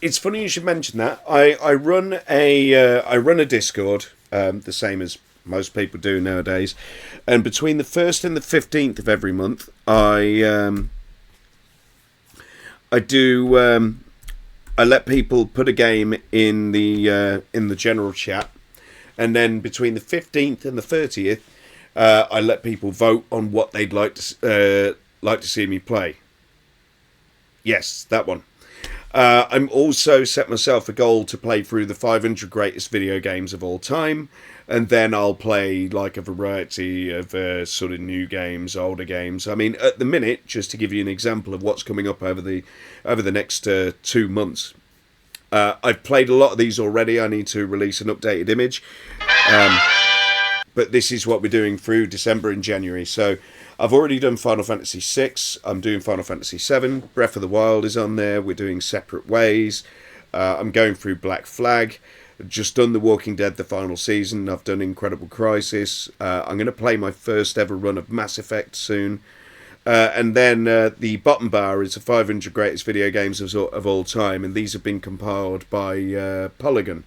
Speaker 1: It's funny you should mention that. I run a Discord, the same as most people do nowadays, and between the 1st and the 15th of every month, I let people put a game in the general chat, and then between the 15th and the 30th, I let people vote on what they'd like to see me play. Yes, that one. I'm also set myself a goal to play through the 500 greatest video games of all time, and then I'll play like a variety of sort of new games, older games. I mean, at the minute, just to give you an example of what's coming up over the next 2 months, I've played a lot of these already. I need to release an updated image, but this is what we're doing through December and January. So I've already done Final Fantasy VI, I'm doing Final Fantasy VII, Breath of the Wild is on there, we're doing Separate Ways, I'm going through Black Flag, just done The Walking Dead, the final season, I've done Incredible Crisis, I'm going to play my first ever run of Mass Effect soon, and then the bottom bar is the 500 greatest video games of all time, and these have been compiled by Polygon.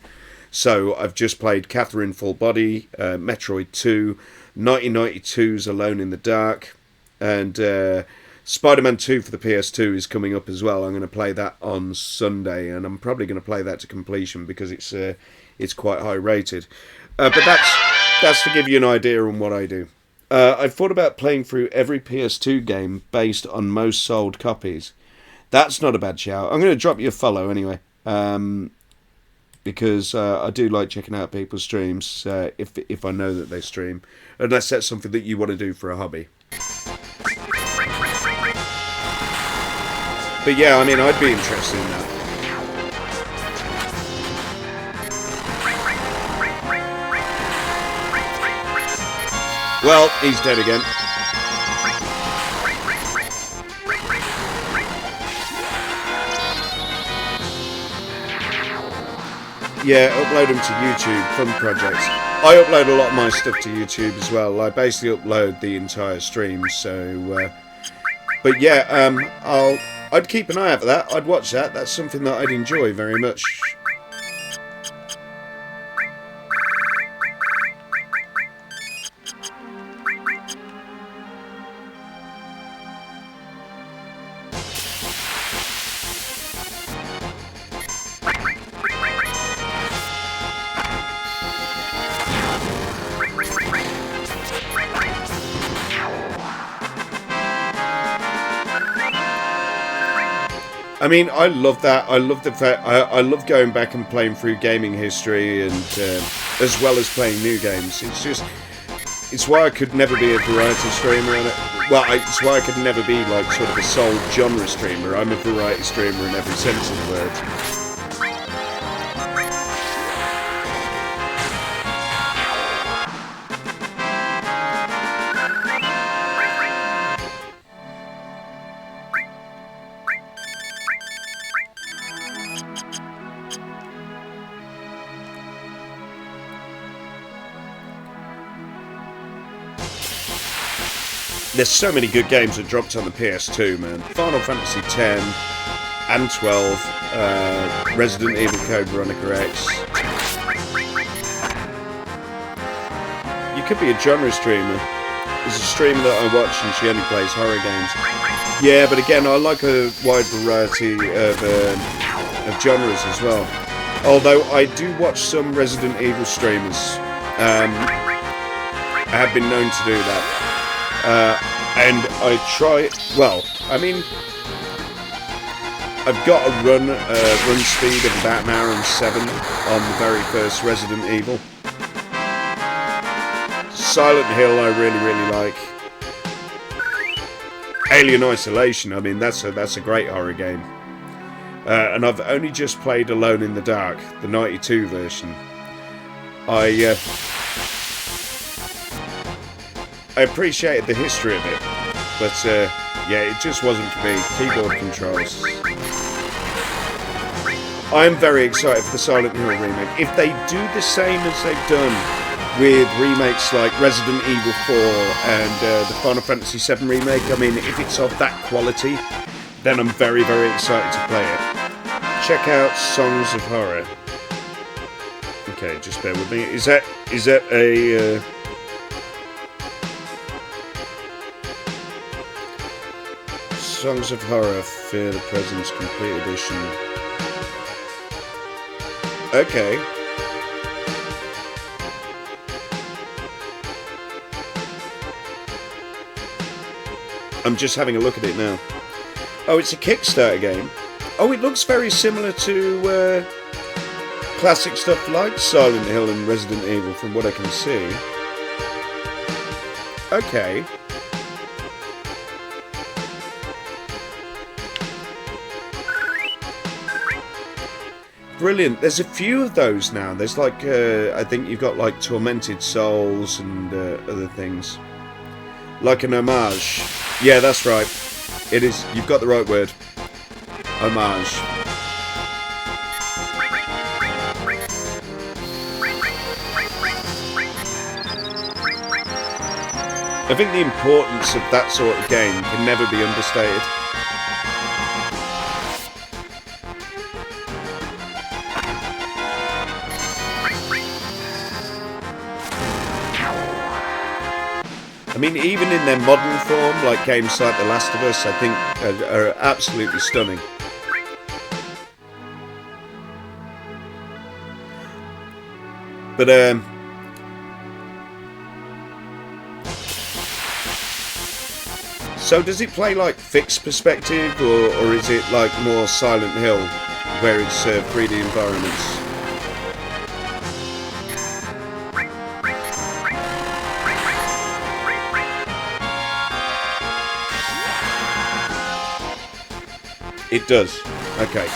Speaker 1: So I've just played Catherine Full Body, Metroid 2, 1992's Alone in the Dark, and Spider-Man 2 for the PS2 is coming up as well. I'm going to play that on Sunday, and I'm probably going to play that to completion because it's quite high rated. But that's to give you an idea on what I do. I've thought about playing through every PS2 game based on most sold copies. That's not a bad shout. I'm going to drop you a follow anyway. Because I do like checking out people's streams if I know that they stream, unless that's something that you want to do for a hobby. But yeah, I mean, I'd be interested in that. Well, he's dead again. Yeah, upload them to YouTube, fun projects. I upload a lot of my stuff to YouTube as well. I basically upload the entire stream, so... but yeah, I'd keep an eye out for that. I'd watch that. That's something that I'd enjoy very much. I mean, I love that. I love the fact I love going back and playing through gaming history, and as well as playing new games. It's why I could never be a variety streamer. It's why I could never be like sort of a sole genre streamer. I'm a variety streamer in every sense of the word. There's so many good games that dropped on the PS2, man. Final Fantasy X and 12, Resident Evil Code Veronica X. You could be a genre streamer. There's a streamer that I watch and she only plays horror games. Yeah, but again, I like a wide variety of genres as well. Although I do watch some Resident Evil streamers. I have been known to do that. And I try. Well, I mean, I've got a run speed of about an hour and 7 on the very first Resident Evil. Silent Hill, I really like. Alien Isolation, I mean, that's a great horror game. And I've only just played Alone in the Dark, the 92 version. I appreciated the history of it, but yeah, it just wasn't for me. Keyboard controls. I'm very excited for the Silent Hill remake. If they do the same as they've done with remakes like Resident Evil 4 and the Final Fantasy VII remake, I mean, if it's of that quality, then I'm very excited to play it. Check out Songs of Horror. Okay, just bear with me. Is that a... Songs of Horror, Fear the Presence, Complete Edition. Okay. I'm just having a look at it now. Oh, it's a Kickstarter game. Oh, it looks very similar to classic stuff like Silent Hill and Resident Evil from what I can see. Okay. Brilliant. There's a few of those now. There's like, I think you've got like Tormented Souls and other things. Like an homage. Yeah, that's right. It is. You've got the right word. Homage. I think the importance of that sort of game can never be understated. I mean, even in their modern form, like games like The Last of Us, I think are absolutely stunning. But, so does it play like fixed perspective, or is it like more Silent Hill, where it's 3D environments? It does. Okay.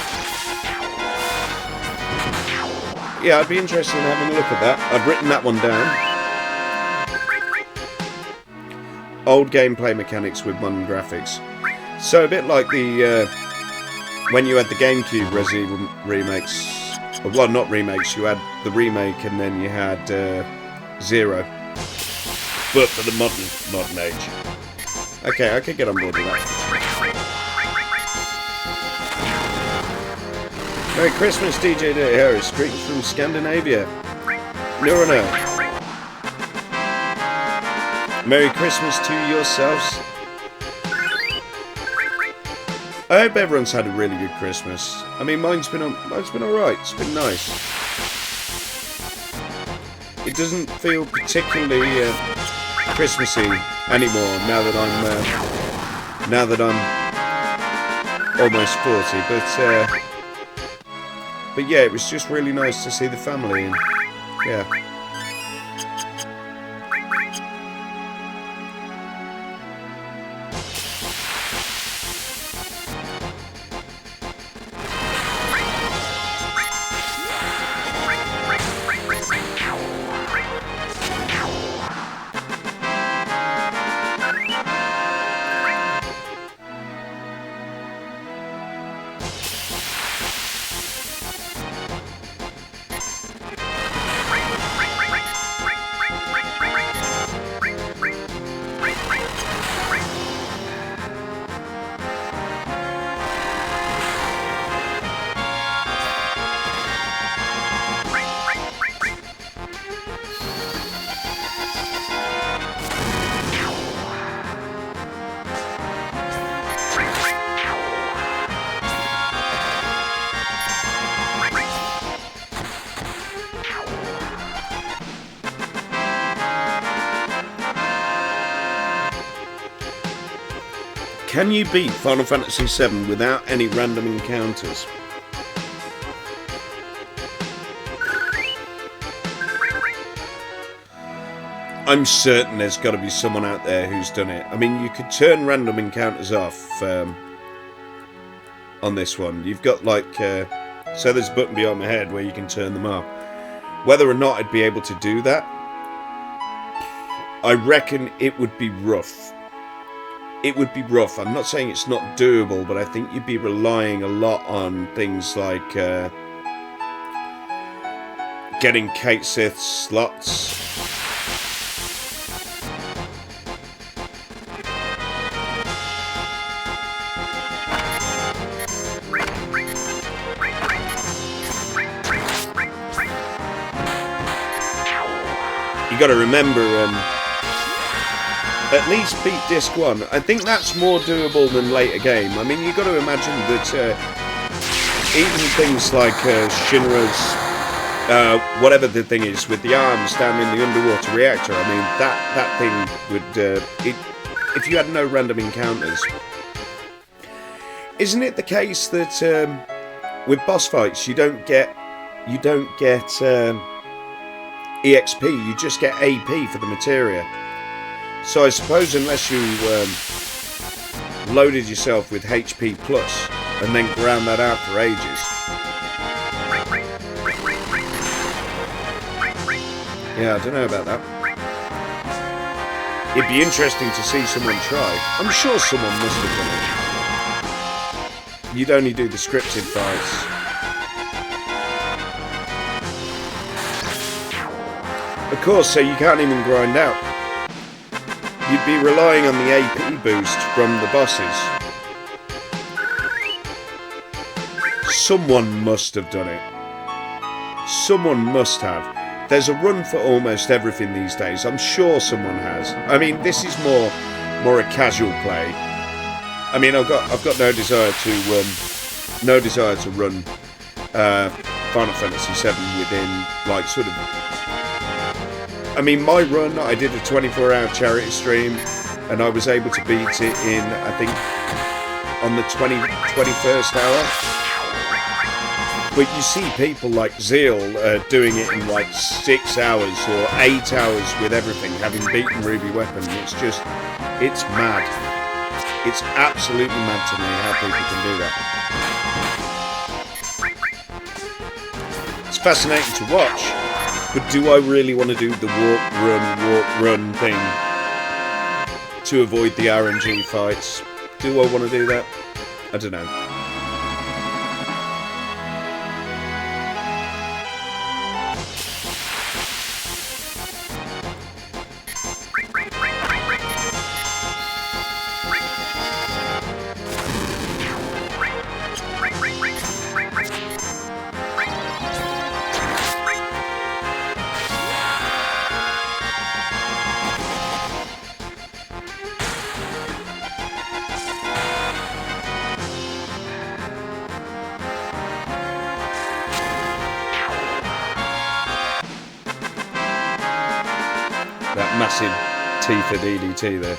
Speaker 1: Yeah, I'd be interested in having a look at that. I've written that one down. Old gameplay mechanics with modern graphics. So a bit like the when you had the GameCube Resident Evil remakes. Well, not remakes. You had the remake and then you had Zero. But for the modern age. Okay, I could get on board with that. Merry Christmas, DJ Harris. Greetings from Scandinavia. Nurana. Merry Christmas to yourselves. I hope everyone's had a really good Christmas. I mean, mine's been alright. It's been nice. It doesn't feel particularly Christmassy anymore now that I'm almost 40, but yeah, it was just really nice to see the family, and yeah. Can you beat Final Fantasy VII without any random encounters? I'm certain there's got to be someone out there who's done it. I mean, you could turn random encounters off on this one. You've got like... so there's a button behind my head where you can turn them off. Whether or not I'd be able to do that, I reckon it would be rough. It would be rough. I'm not saying it's not doable, but I think you'd be relying a lot on things like getting Kate Sith's slots. You got to remember, at least beat Disc 1. I think that's more doable than later game. I mean, you've got to imagine that even things like Shinra's, whatever the thing is, with the arms down in the underwater reactor, I mean, that thing would, if you had no random encounters. Isn't it the case that with boss fights, you don't get EXP, you just get AP for the materia? So I suppose unless you loaded yourself with HP plus and then ground that out for ages. Yeah, I don't know about that. It'd be interesting to see someone try. I'm sure someone must have done it. You'd only do the scripted fights. Of course, so you can't even grind out. You'd be relying on the AP boost from the bosses. Someone must have done it. Someone must have. There's a run for almost everything these days. I'm sure someone has. I mean, this is more a casual play. I mean, I've got no desire to run Final Fantasy VII within like sort of. I mean, my run, I did a 24-hour charity stream, and I was able to beat it in, I think, on the 21st hour. But you see people like Zeal doing it in like 6 hours or 8 hours with everything, having beaten Ruby Weapon. It's mad. It's absolutely mad to me how people can do that. It's fascinating to watch. But do I really want to do the walk, run thing to avoid the RNG fights? Do I want to do that? I don't know. That massive Tifa DDT there.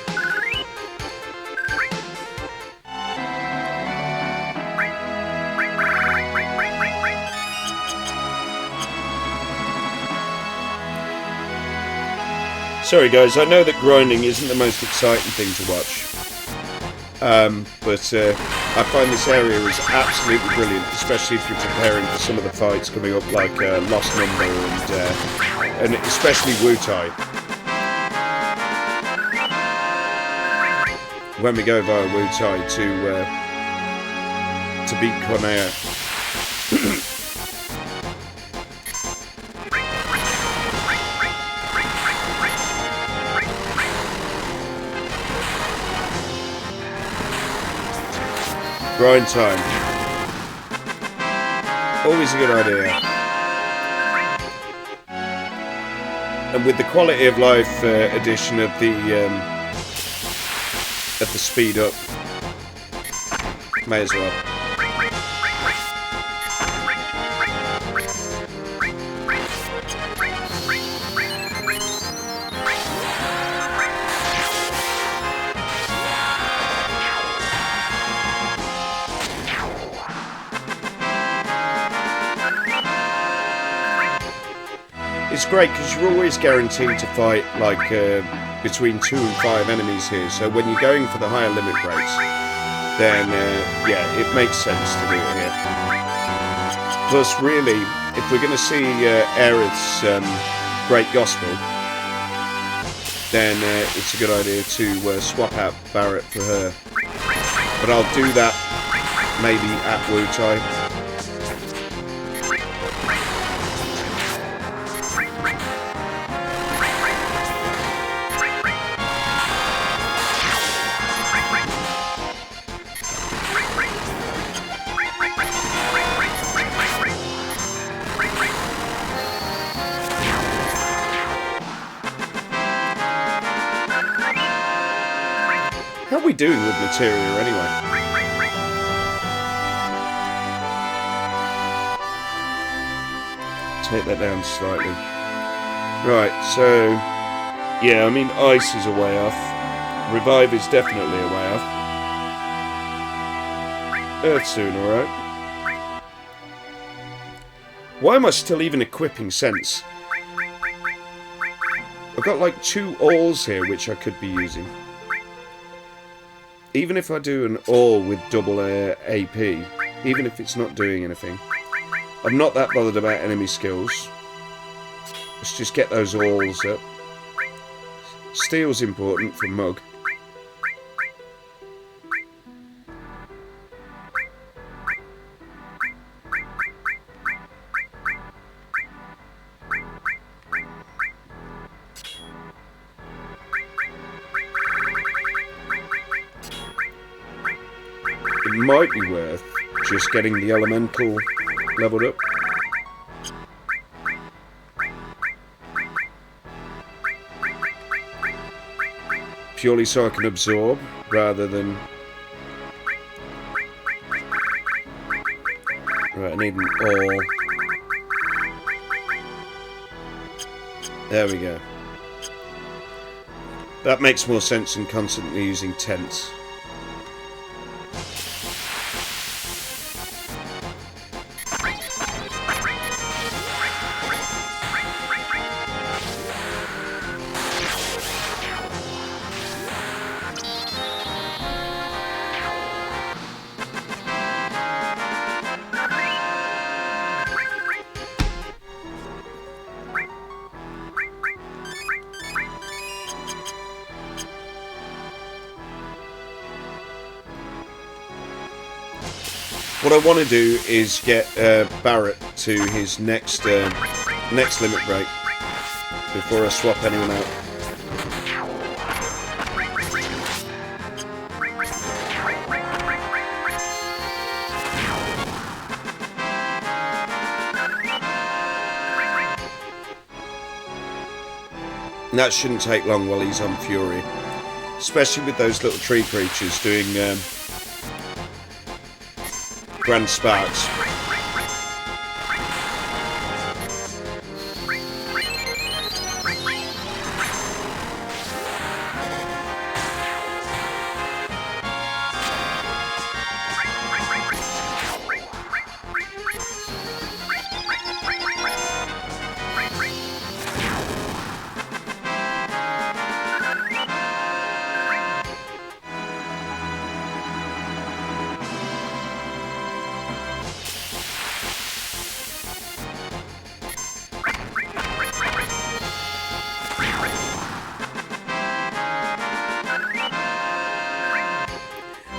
Speaker 1: Sorry guys, I know that grinding isn't the most exciting thing to watch, but I find this area is absolutely brilliant, especially if you're preparing for some of the fights coming up, like Lost Number and especially Wutai. When we go via Wutai to beat Cornea. Grind time. Always a good idea. And with the quality of life addition of the speed up, may as well. It's great because you're always guaranteed to fight like between 2 and 5 enemies here, so when you're going for the higher limit breaks, then yeah, it makes sense to do it here. Plus really, if we're going to see Aerith's Great Gospel, then it's a good idea to swap out Barret for her. But I'll do that maybe at Wutai. How are we doing with materia anyway? Take that down slightly. Right, so yeah, I mean ice is a way off. Revive is definitely a way off. Earth soon, alright. Why am I still even equipping sense? I've got like 2 alls here which I could be using. Even if I do an all with double AP, even if it's not doing anything, I'm not that bothered about enemy skills. Let's just get those alls up. Steel's important for Mug. It might be worth just getting the elemental leveled up. Purely so I can absorb, rather than... Right, I need an all. There we go. That makes more sense than constantly using tents. What I want to do is get Barret to his next limit break before I swap anyone out. And that shouldn't take long while he's on Fury, especially with those little tree creatures doing Grand Sparks.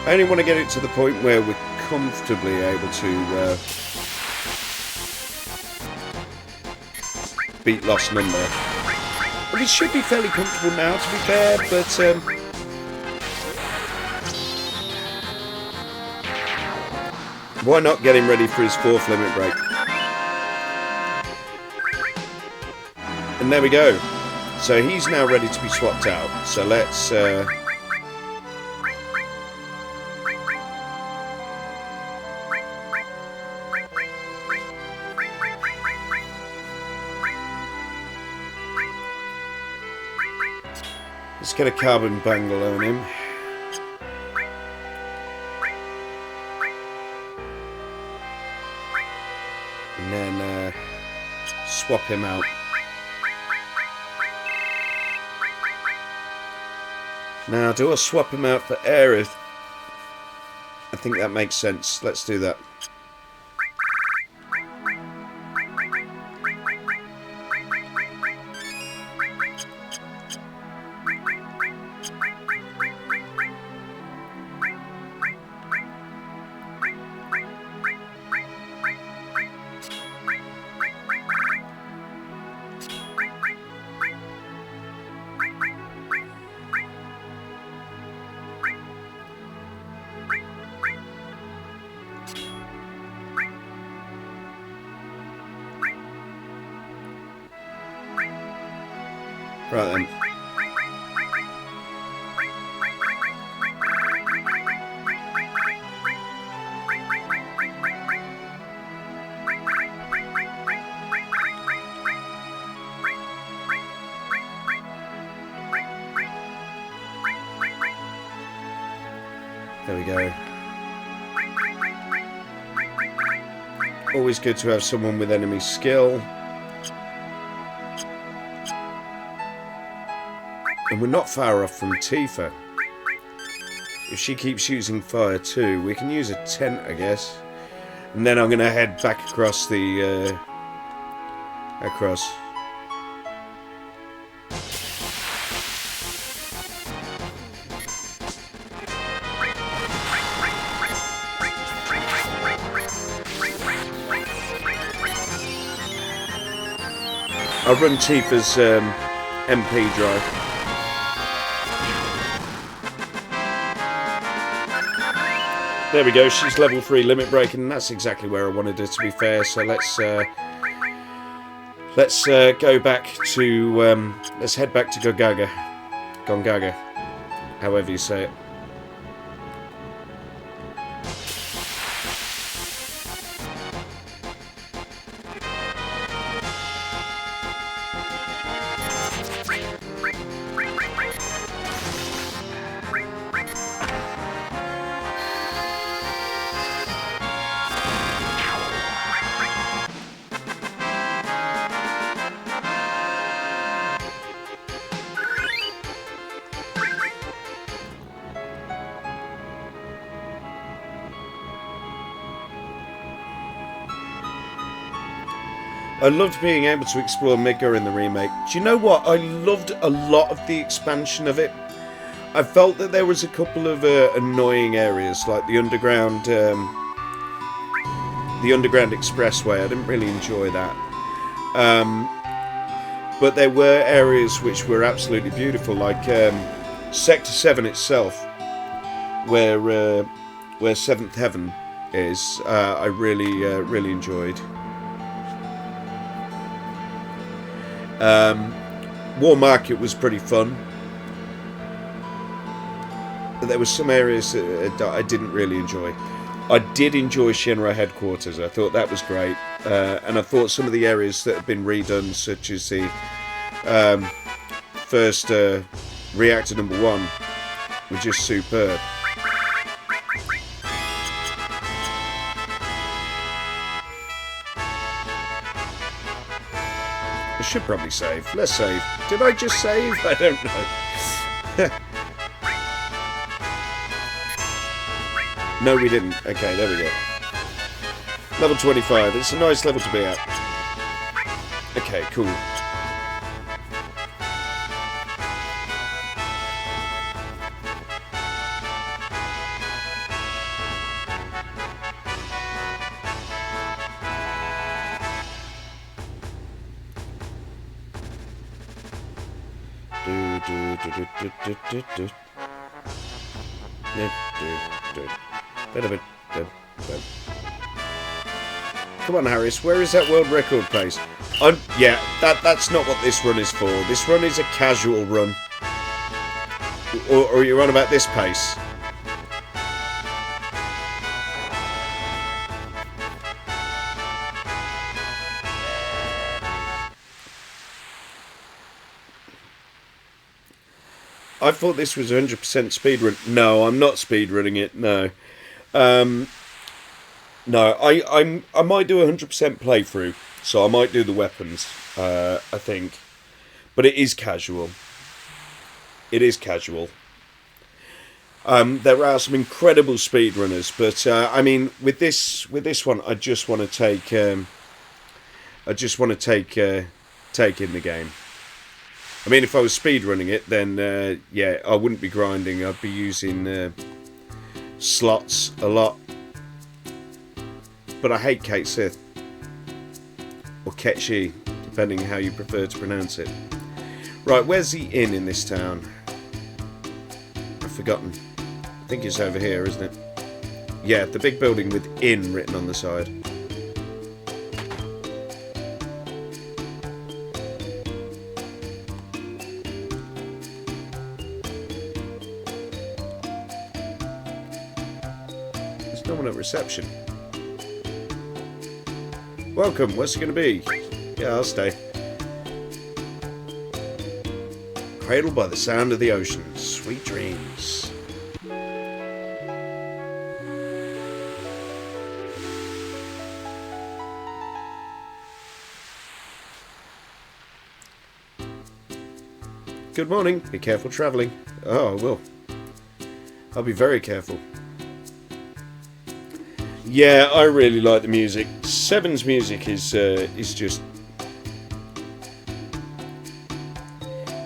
Speaker 1: I only want to get it to the point where we're comfortably able to beat Lost Number. But it should be fairly comfortable now, to be fair, but why not get him ready for his 4th limit break? And there we go. So he's now ready to be swapped out. So let's get a carbon bangle on him. And then swap him out. Now, do I swap him out for Aerith? I think that makes sense. Let's do that. Right then. There we go. Always good to have someone with enemy skill. And we're not far off from Tifa. If she keeps using fire too, we can use a tent, I guess. And then I'm going to head back across the... across. I'll run Tifa's MP drive. There we go, she's level 3 limit break, and that's exactly where I wanted her to be fair, so let's go back to, let's head back to Gongaga, however you say it. I loved being able to explore Midgar in the remake. Do you know what? I loved a lot of the expansion of it. I felt that there was a couple of annoying areas, like the underground expressway. I didn't really enjoy that. But there were areas which were absolutely beautiful, like Sector 7 itself, where 7th Heaven is. I really enjoyed. War Market was pretty fun, but there were some areas that I didn't really enjoy. I did enjoy Shinra headquarters. I thought that was great, and I thought some of the areas that have been redone, such as the first reactor number 1, were just superb. I should probably save. Let's save. Did I just save? I don't know. No, we didn't. Okay, there we go. Level 25. It's a nice level to be at. Okay, cool. Come on, Harris, where is that world record place? Yeah, that's not what this run is for. This run is a casual run. Or you're on about this pace? I thought this was 100% speedrun. No, I'm not speedrunning it. No, no. I might do 100% playthrough, so I might do the weapons. I think, but it is casual. It is casual. There are some incredible speedrunners, but I mean, with this one, I just want to take take in the game. I mean, if I was speedrunning it, then yeah, I wouldn't be grinding. I'd be using slots a lot. But I hate Kate Sith. Or Ketchi, depending how you prefer to pronounce it. Right, where's the inn in this town? I've forgotten. I think it's over here, isn't it? Yeah, the big building with inn written on the side. No one at reception. Welcome, what's it going to be? Yeah, I'll stay. Cradled by the sound of the ocean. Sweet dreams. Good morning. Be careful travelling. Oh, I will. I'll be very careful. Yeah, I really like the music. Seven's music is just...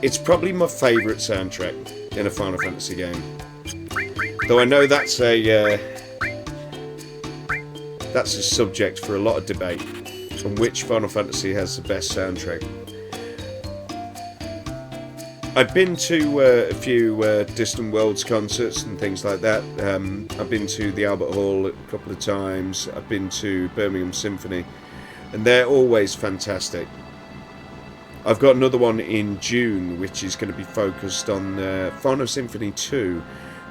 Speaker 1: It's probably my favourite soundtrack in a Final Fantasy game. Though I know that's a subject for a lot of debate on which Final Fantasy has the best soundtrack. I've been to a few Distant Worlds concerts and things like that. I've been to the Albert Hall a couple of times. I've been to Birmingham Symphony, and they're always fantastic. I've got another one in June, which is going to be focused on Final Symphony 2,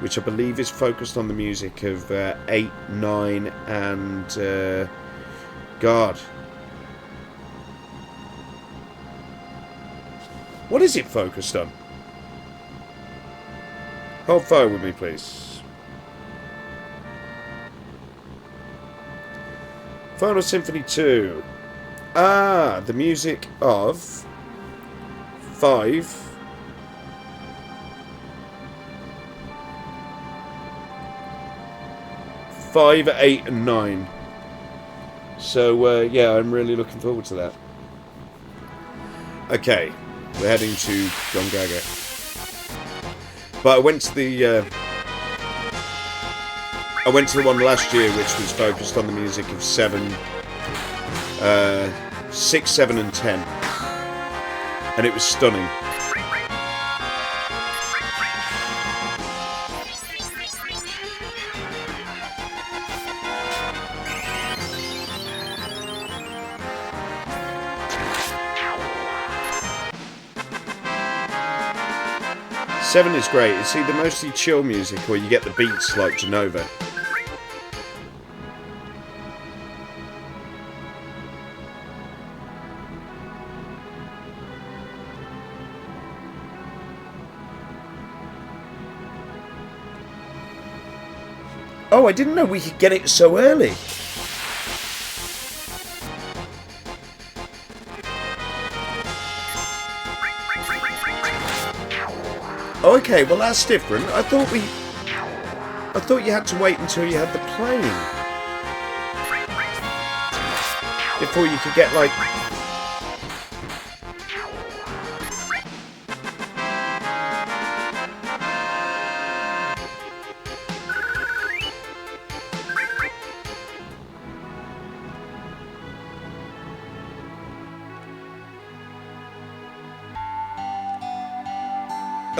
Speaker 1: which I believe is focused on the music of 8, 9, and God. What is it focused on? Hold fire with me, please. Final Symphony 2. Ah, the music of 5. 5, 8, and 9. So, yeah, I'm really looking forward to that. Okay. We're heading to Gongaga. But I went to the one last year which was focused on the music of 7, 6, 7 and 10. And it was stunning. Seven is great. It's either mostly chill music or you get the beats like Genova. Oh, I didn't know we could get it so early. Oh, okay, well that's different. I thought you had to wait until you had the plane before you could get like...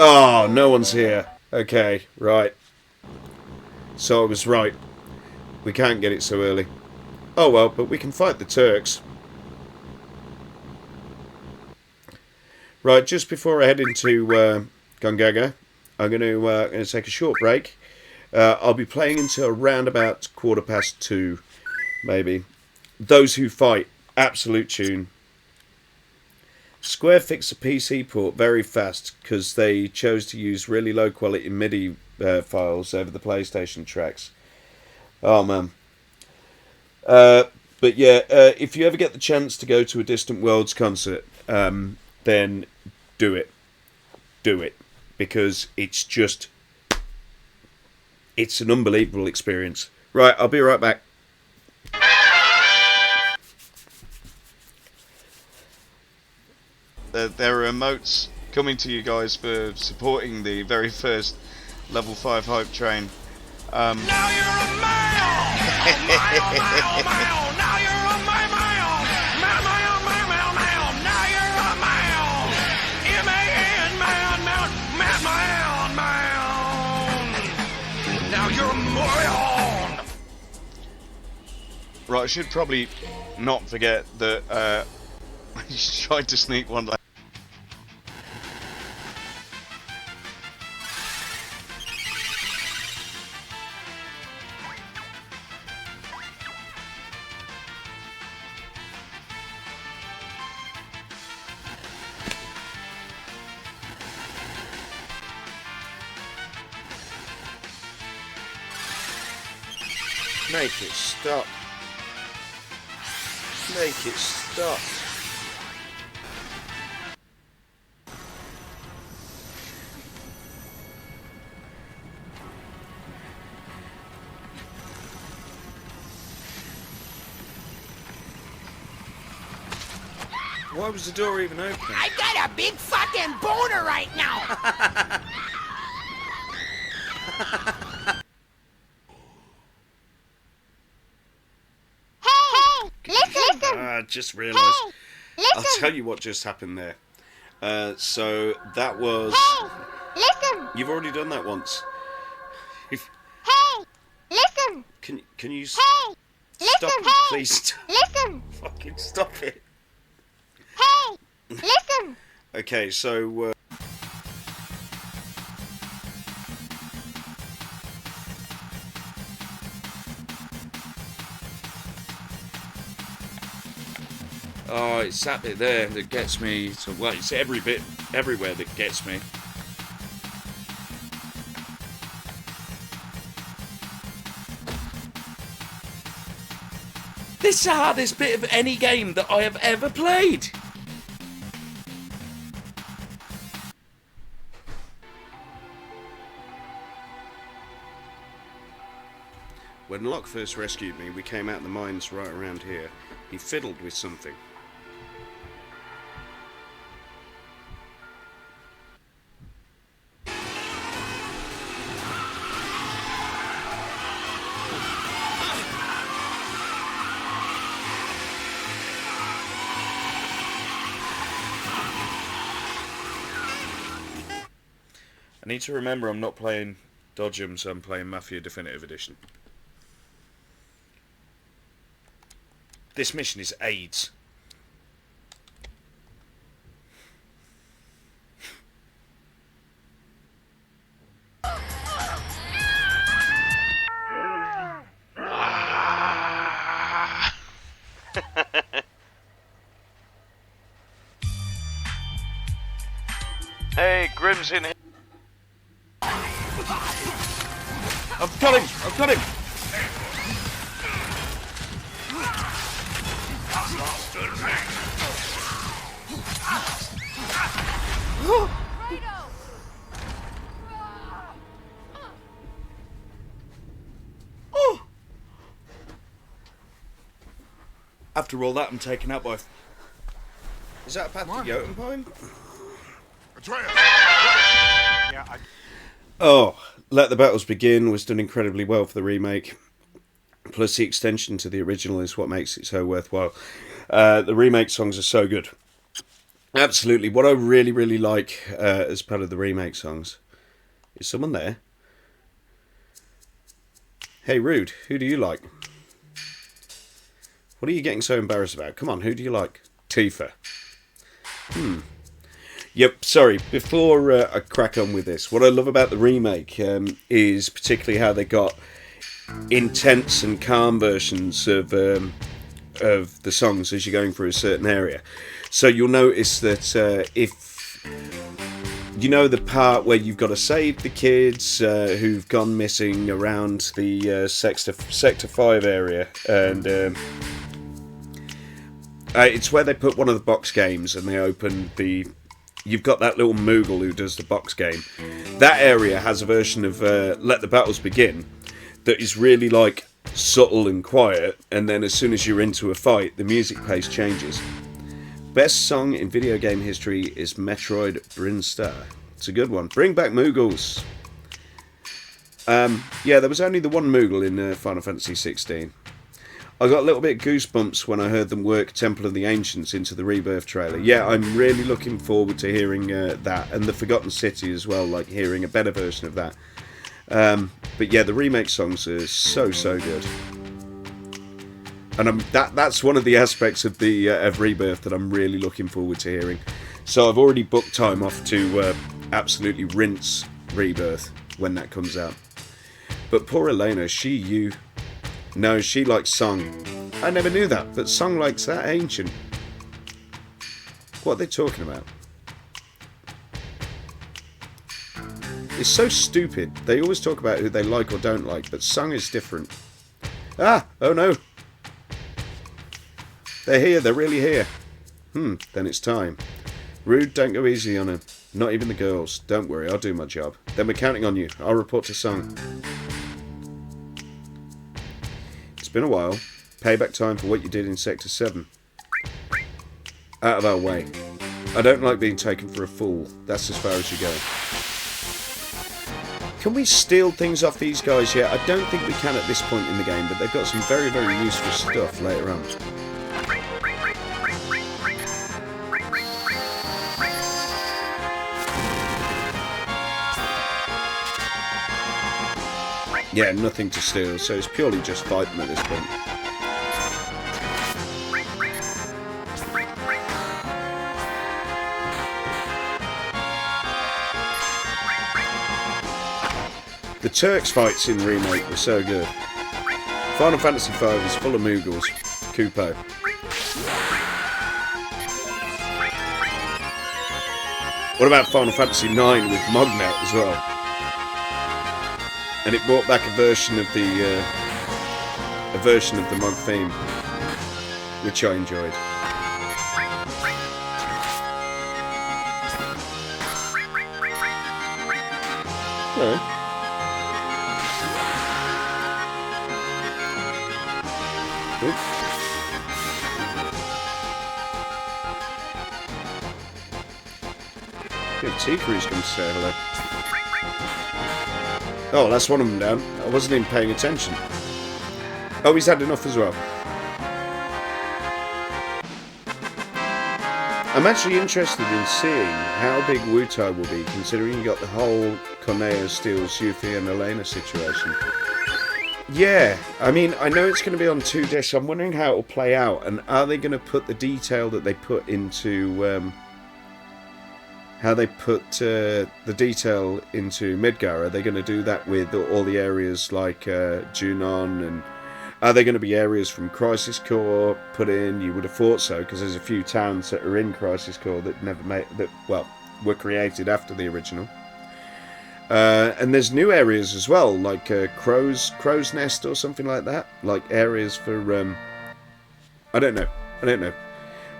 Speaker 1: Oh, no one's here. Okay, right. So I was right. We can't get it so early. Oh well, but we can fight the Turks. Right, just before I head into Gongaga, I'm going to take a short break. I'll be playing until around about 2:15, maybe. Those Who Fight, absolute tune. Square fixed the PC port very fast because they chose to use really low quality MIDI files over the PlayStation tracks. Oh man. But yeah, if you ever get the chance to go to a Distant Worlds concert, then do it. Do it. Because it's an unbelievable experience. Right, I'll be right back. There are emotes coming to you guys for supporting the very first level 5 hype train.
Speaker 3: Now you're a male! Male! Now you're a male! Male! Now you're a male! M-A-N, male! Now you're a male!
Speaker 1: Right, I should probably not forget that I tried to sneak one. Make it stop. Make it stop. Why was the door even open?
Speaker 2: I got a big fucking boner right now.
Speaker 1: I just realised. I'll tell you what just happened there. So that was.
Speaker 5: Hey, listen.
Speaker 1: You've already done that once.
Speaker 5: Hey, listen.
Speaker 1: Can you
Speaker 5: Hey,
Speaker 1: stop
Speaker 5: listen.
Speaker 1: it,
Speaker 5: Hey,
Speaker 1: please?
Speaker 5: listen.
Speaker 1: Fucking stop it.
Speaker 5: Hey, listen.
Speaker 1: Okay, so. Oh, it's that bit there that gets me. So, well, it's every bit, everywhere that gets me. This is the hardest bit of any game that I have ever played. When Locke first rescued me, we came out of the mines right around here. He fiddled with something. I need to remember I'm not playing Dodgem, so I'm playing Mafia Definitive Edition. This mission is AIDS.
Speaker 4: Hey, Grim's in here.
Speaker 1: I've got him! I've got him! After all that, I'm taken out by. Is that a path to Jotunheim? Oh, Let the Battles Begin was done incredibly well for the remake. Plus, the extension to the original is what makes it so worthwhile. The remake songs are so good. Absolutely. What I really, really like as part of the remake songs is someone there. Hey, Rude, who do you like? What are you getting so embarrassed about? Come on, who do you like? Tifa. Yep, sorry. Before I crack on with this, what I love about the remake is particularly how they got intense and calm versions of the songs as you're going through a certain area. So you'll notice that if you know the part where you've got to save the kids who've gone missing around the Sector 5 area, and it's where they put one of the box games and they open the... You've got that little Moogle who does the box game. That area has a version of Let the Battles Begin that is really like subtle and quiet, and then as soon as you're into a fight, the music pace changes. Best song in video game history is Metroid Brinstar. It's a good one. Bring back Moogles. Yeah, there was only the one Moogle in Final Fantasy 16. I got a little bit goosebumps when I heard them work Temple of the Ancients into the Rebirth trailer. Yeah, I'm really looking forward to hearing that, and the Forgotten City as well, like hearing a better version of that. But yeah, the remake songs are so good. And that's one of the aspects of the of Rebirth that I'm really looking forward to hearing. So I've already booked time off to absolutely rinse Rebirth when that comes out. But poor Elena, she likes Song. I never knew that, but Song likes that ancient. What are they talking about? It's so stupid. They always talk about who they like or don't like, but Song is different. Ah! Oh no! They're here, they're really here. Then it's time. Rude, don't go easy on her. Not even the girls. Don't worry, I'll do my job. Then we're counting on you. I'll report to Song. It's been a while. Payback time for what you did in Sector 7. Out of our way. I don't like being taken for a fool. That's as far as you go. Can we steal things off these guys yet? I don't think we can at this point in the game, but they've got some very, very useful stuff later on. Yeah, nothing to steal, so it's purely just fight them at this point. The Turks fights in Remake were so good. Final Fantasy V is full of Moogles. Kupo. What about Final Fantasy IX with Mognet as well? And it brought back a version of the Mog theme, which I enjoyed. Hello. T-Crew's come to say hello. Oh, that's one of them down. I wasn't even paying attention. Oh, he's had enough as well. I'm actually interested in seeing how big Wutai will be, considering you got the whole Corneo steals Yuffie and Elena situation. Yeah, I mean, I know it's going to be on 2 discs. I'm wondering how it will play out, and are they going to put the detail that they put into... how they put the detail into Midgar? Are they going to do that with all the areas like Junon, and are they going to be areas from Crisis Core put in? You would have thought so, because there's a few towns that are in Crisis Core that never made were created after the original. And there's new areas as well, like Crow's Nest or something like that, like areas for I don't know.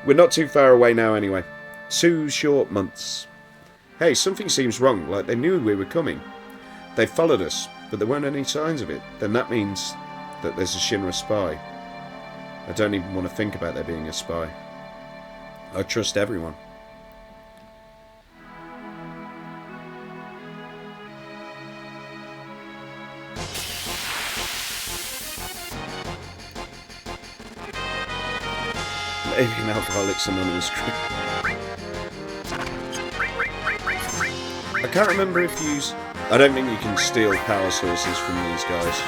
Speaker 1: We're not too far away now anyway. 2 short months. Hey, something seems wrong, like they knew we were coming. They followed us, but there weren't any signs of it. Then that means that there's a Shinra spy. I don't even want to think about there being a spy. I trust everyone. Maybe an Alcoholics Anonymous group. can't remember if you... I don't think you can steal power sources from these guys.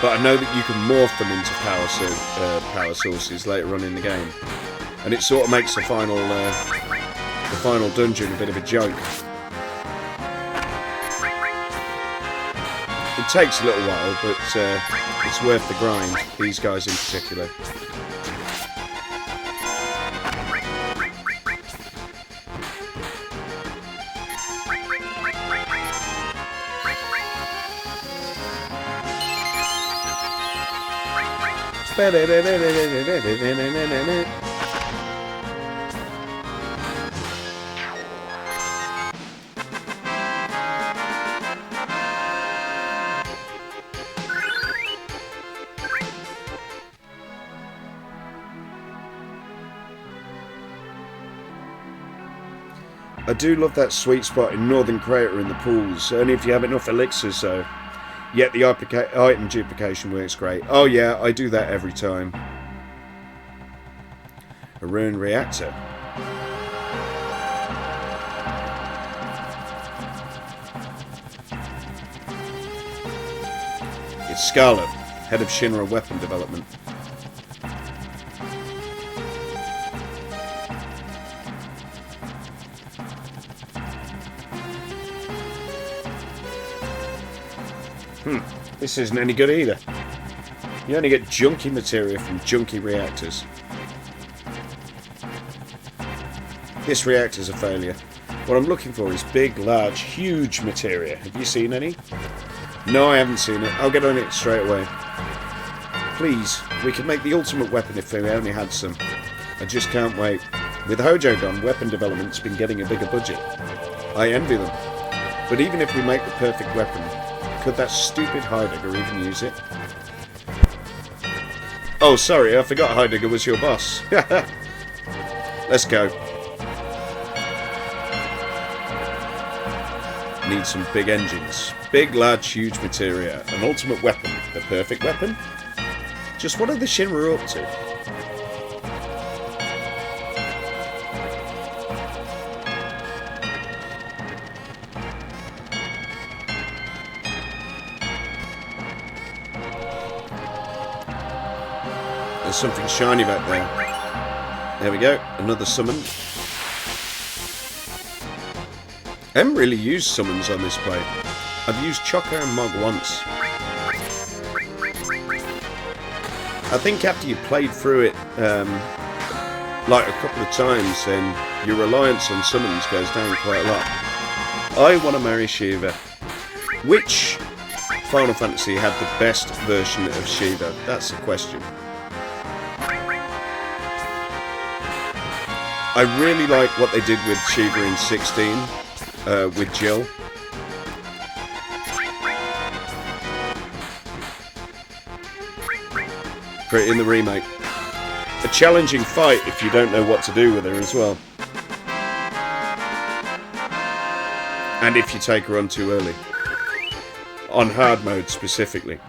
Speaker 1: But I know that you can morph them into power sources later on in the game. And it sort of makes the final dungeon a bit of a joke. It takes a little while, but it's worth the grind, these guys in particular. I do love that sweet spot in Northern Crater in the pools, only if you have enough elixirs though. Yet the item duplication works great. Oh yeah, I do that every time. A ruined reactor. It's Scarlet, head of Shinra weapon development. This isn't any good either. You only get junky material from junky reactors. This reactor's a failure. What I'm looking for is big, large, huge materia. Have you seen any? No, I haven't seen it. I'll get on it straight away. Please, we could make the ultimate weapon if we only had some. I just can't wait. With Hojo gone, weapon development's been getting a bigger budget. I envy them. But even if we make the perfect weapon, could that stupid Heidegger even use it? Oh, sorry, I forgot Heidegger was your boss. Let's go. Need some big engines. Big, large, huge materia. An ultimate weapon. The perfect weapon? Just what are the Shinra up to? There's something shiny back there. There we go, another summon. I haven't really used summons on this play. I've used Choco and Mog once. I think after you've played through it like a couple of times, then your reliance on summons goes down quite a lot. I want to marry Shiva. Which Final Fantasy had the best version of Shiva? That's the question. I really like what they did with Shiva in 16, with Jill. In the remake. A challenging fight if you don't know what to do with her as well. And if you take her on too early. On hard mode specifically.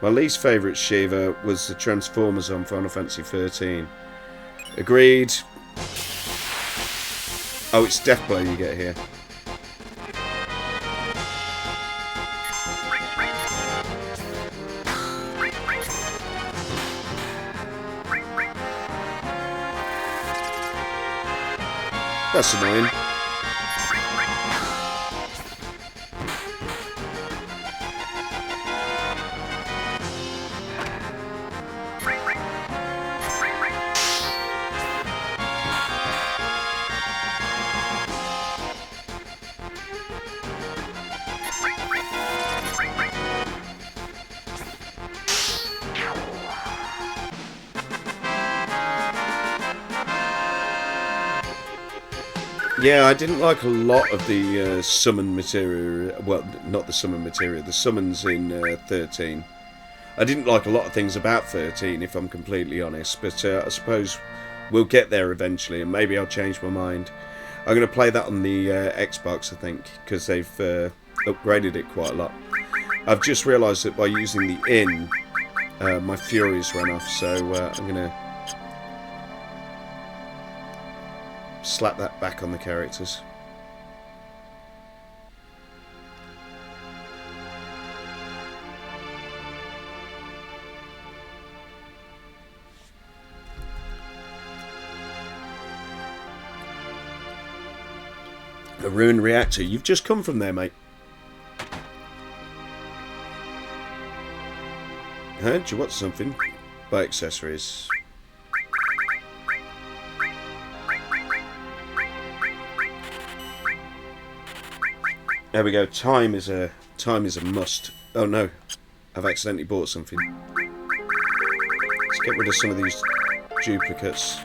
Speaker 1: My least favourite Shiva was the Transformers on Final Fantasy 13. Agreed. Oh, it's Deathblow you get here. That's annoying. Yeah, I didn't like a lot of the summon material. Well, not the summon material, the summons in 13. I didn't like a lot of things about 13, if I'm completely honest. But I suppose We'll get there eventually, and maybe I'll change my mind. I'm going to play that on the Xbox, I think, because they've upgraded it quite a lot. I've just realised that by using the in, my fury's run off, so I'm going to slap that back on the characters. A ruined reactor. You've just come from there, mate. Heard you want something? Buy accessories. There we go. Time is a must. Oh no, I've accidentally bought something. Let's get rid of some of these duplicates.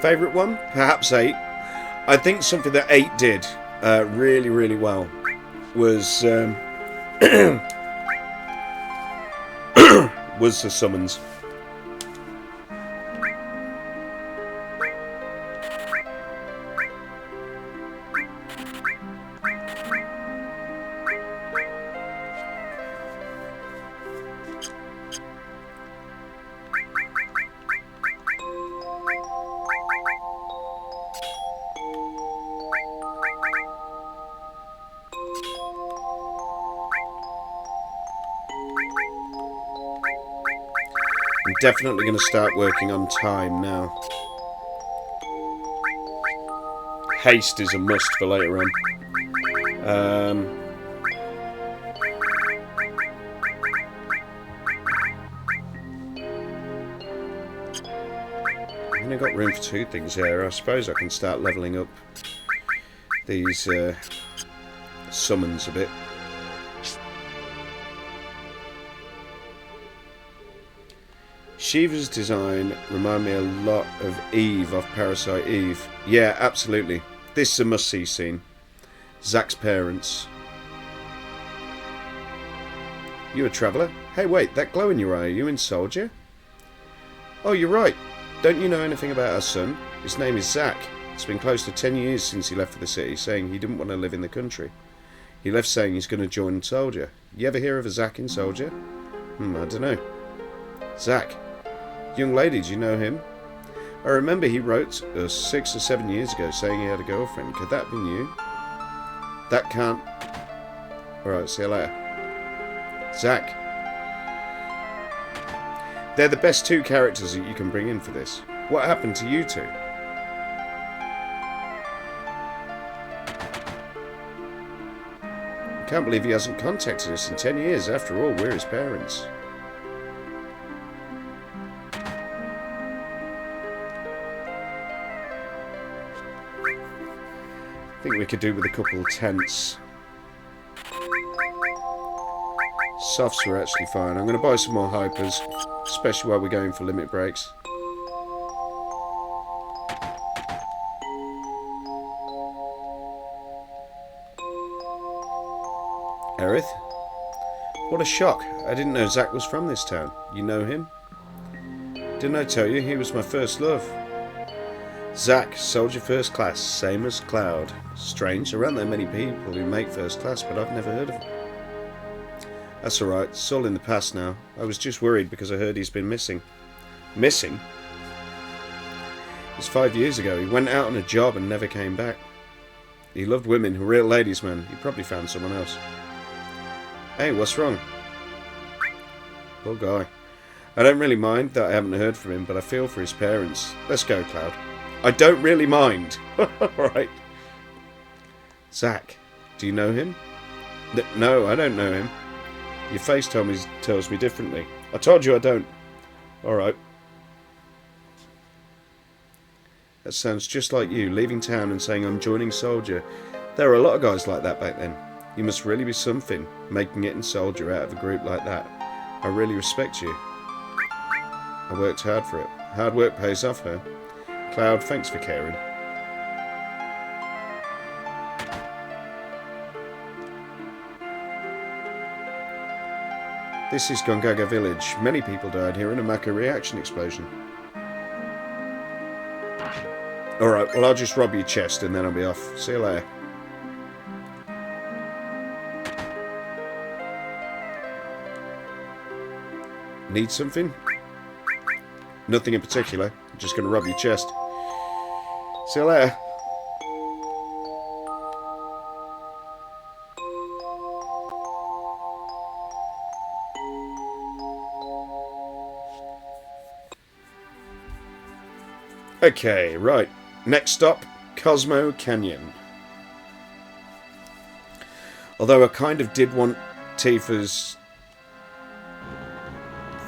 Speaker 1: Favourite one? Perhaps 8. I think something that 8 did really, really well was was the summons. I'm definitely going to start working on time now. Haste is a must for later on. I've only got room for 2 things here. I suppose I can start levelling up these summons a bit. Shiva's design remind me a lot of Eve off Parasite Eve. Yeah, absolutely. This is a must-see scene. Zack's parents. You a traveller? Hey, wait, that glow in your eye, are you in Soldier? Oh, you're right. Don't you know anything about our son? His name is Zack. It's been close to 10 years since he left for the city, saying he didn't want to live in the country. He left saying he's going to join Soldier. You ever hear of a Zack in Soldier? I don't know. Zack. Young lady, do you know him? I remember he wrote us 6 or 7 years ago saying he had a girlfriend. Could that have been you? That can't... Alright, see you later. Zack. They're the best 2 characters that you can bring in for this. What happened to you 2? I can't believe he hasn't contacted us in 10 years. After all, we're his parents. I think we could do with a couple of tents. Softs were actually fine. I'm going to buy some more hypers, especially while we're going for limit breaks. Aerith? What a shock. I didn't know Zack was from this town. You know him? Didn't I tell you he was my first love? Zack, Soldier First Class, same as Cloud. Strange, there aren't that many people who make First Class, but I've never heard of him. That's alright, it's all in the past now. I was just worried because I heard he's been missing. Missing? It was 5 years ago. He went out on a job and never came back. He loved women, a real ladies' man. He probably found someone else. Hey, what's wrong? Poor guy. I don't really mind that I haven't heard from him, but I feel for his parents. Let's go, Cloud. I don't really mind. Alright. Zack, do you know him? No, I don't know him. Your face tells me differently. I told you I don't. Alright. That sounds just like you, leaving town and saying I'm joining Soldier. There were a lot of guys like that back then. You must really be something, making it in Soldier out of a group like that. I really respect you. I worked hard for it. Hard work pays off, huh? Cloud, thanks for caring. This is Gongaga Village. Many people died here in a Mako reaction explosion. Alright, well I'll just rob your chest and then I'll be off. See you later. Need something? Nothing in particular. I'm just going to rob your chest. See you later. Okay, right. Next stop, Cosmo Canyon. Although I kind of did want Tifa's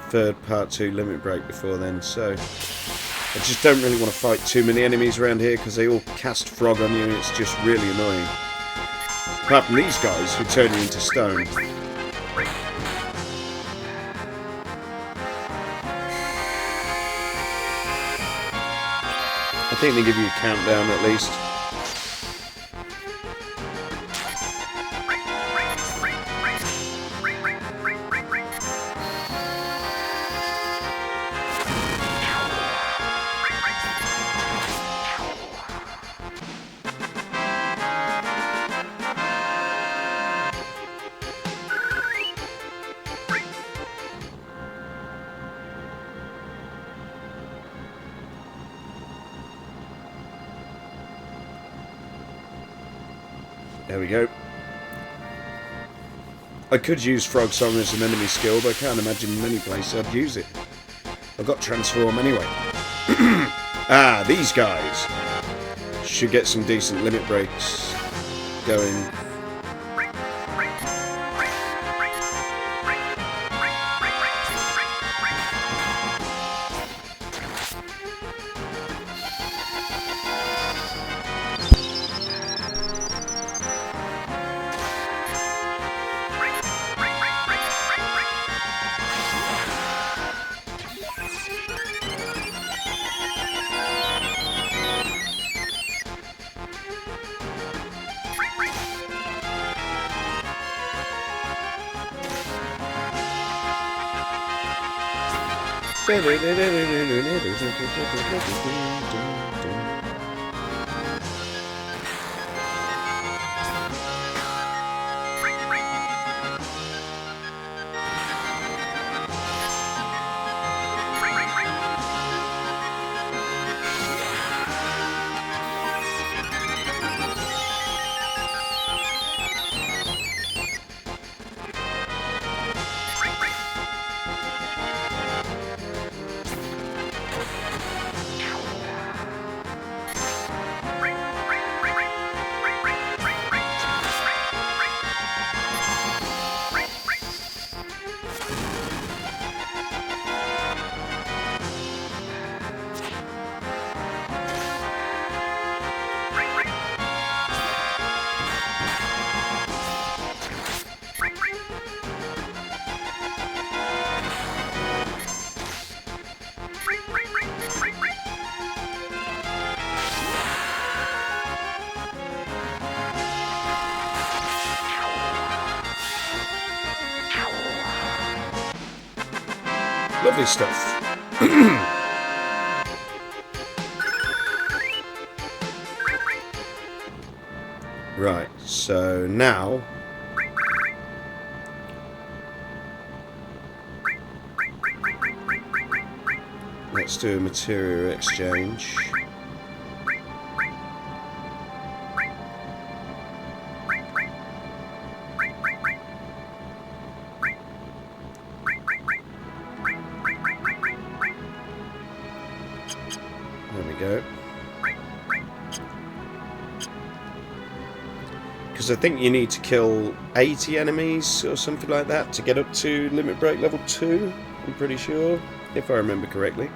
Speaker 1: third part 2 limit break before then, so I just don't really want to fight too many enemies around here because they all cast frog on you and it's just really annoying. Apart from these guys who turn you into stone. I think they give you a countdown at least. There we go. I could use Frog Song as an enemy skill, but I can't imagine many places I'd use it. I've got Transform anyway. Ah, these guys should get some decent limit breaks going. Lovely stuff. Right, so now let's do a material exchange. There we go. Because I think you need to kill 80 enemies or something like that to get up to limit break level 2, I'm pretty sure, if I remember correctly.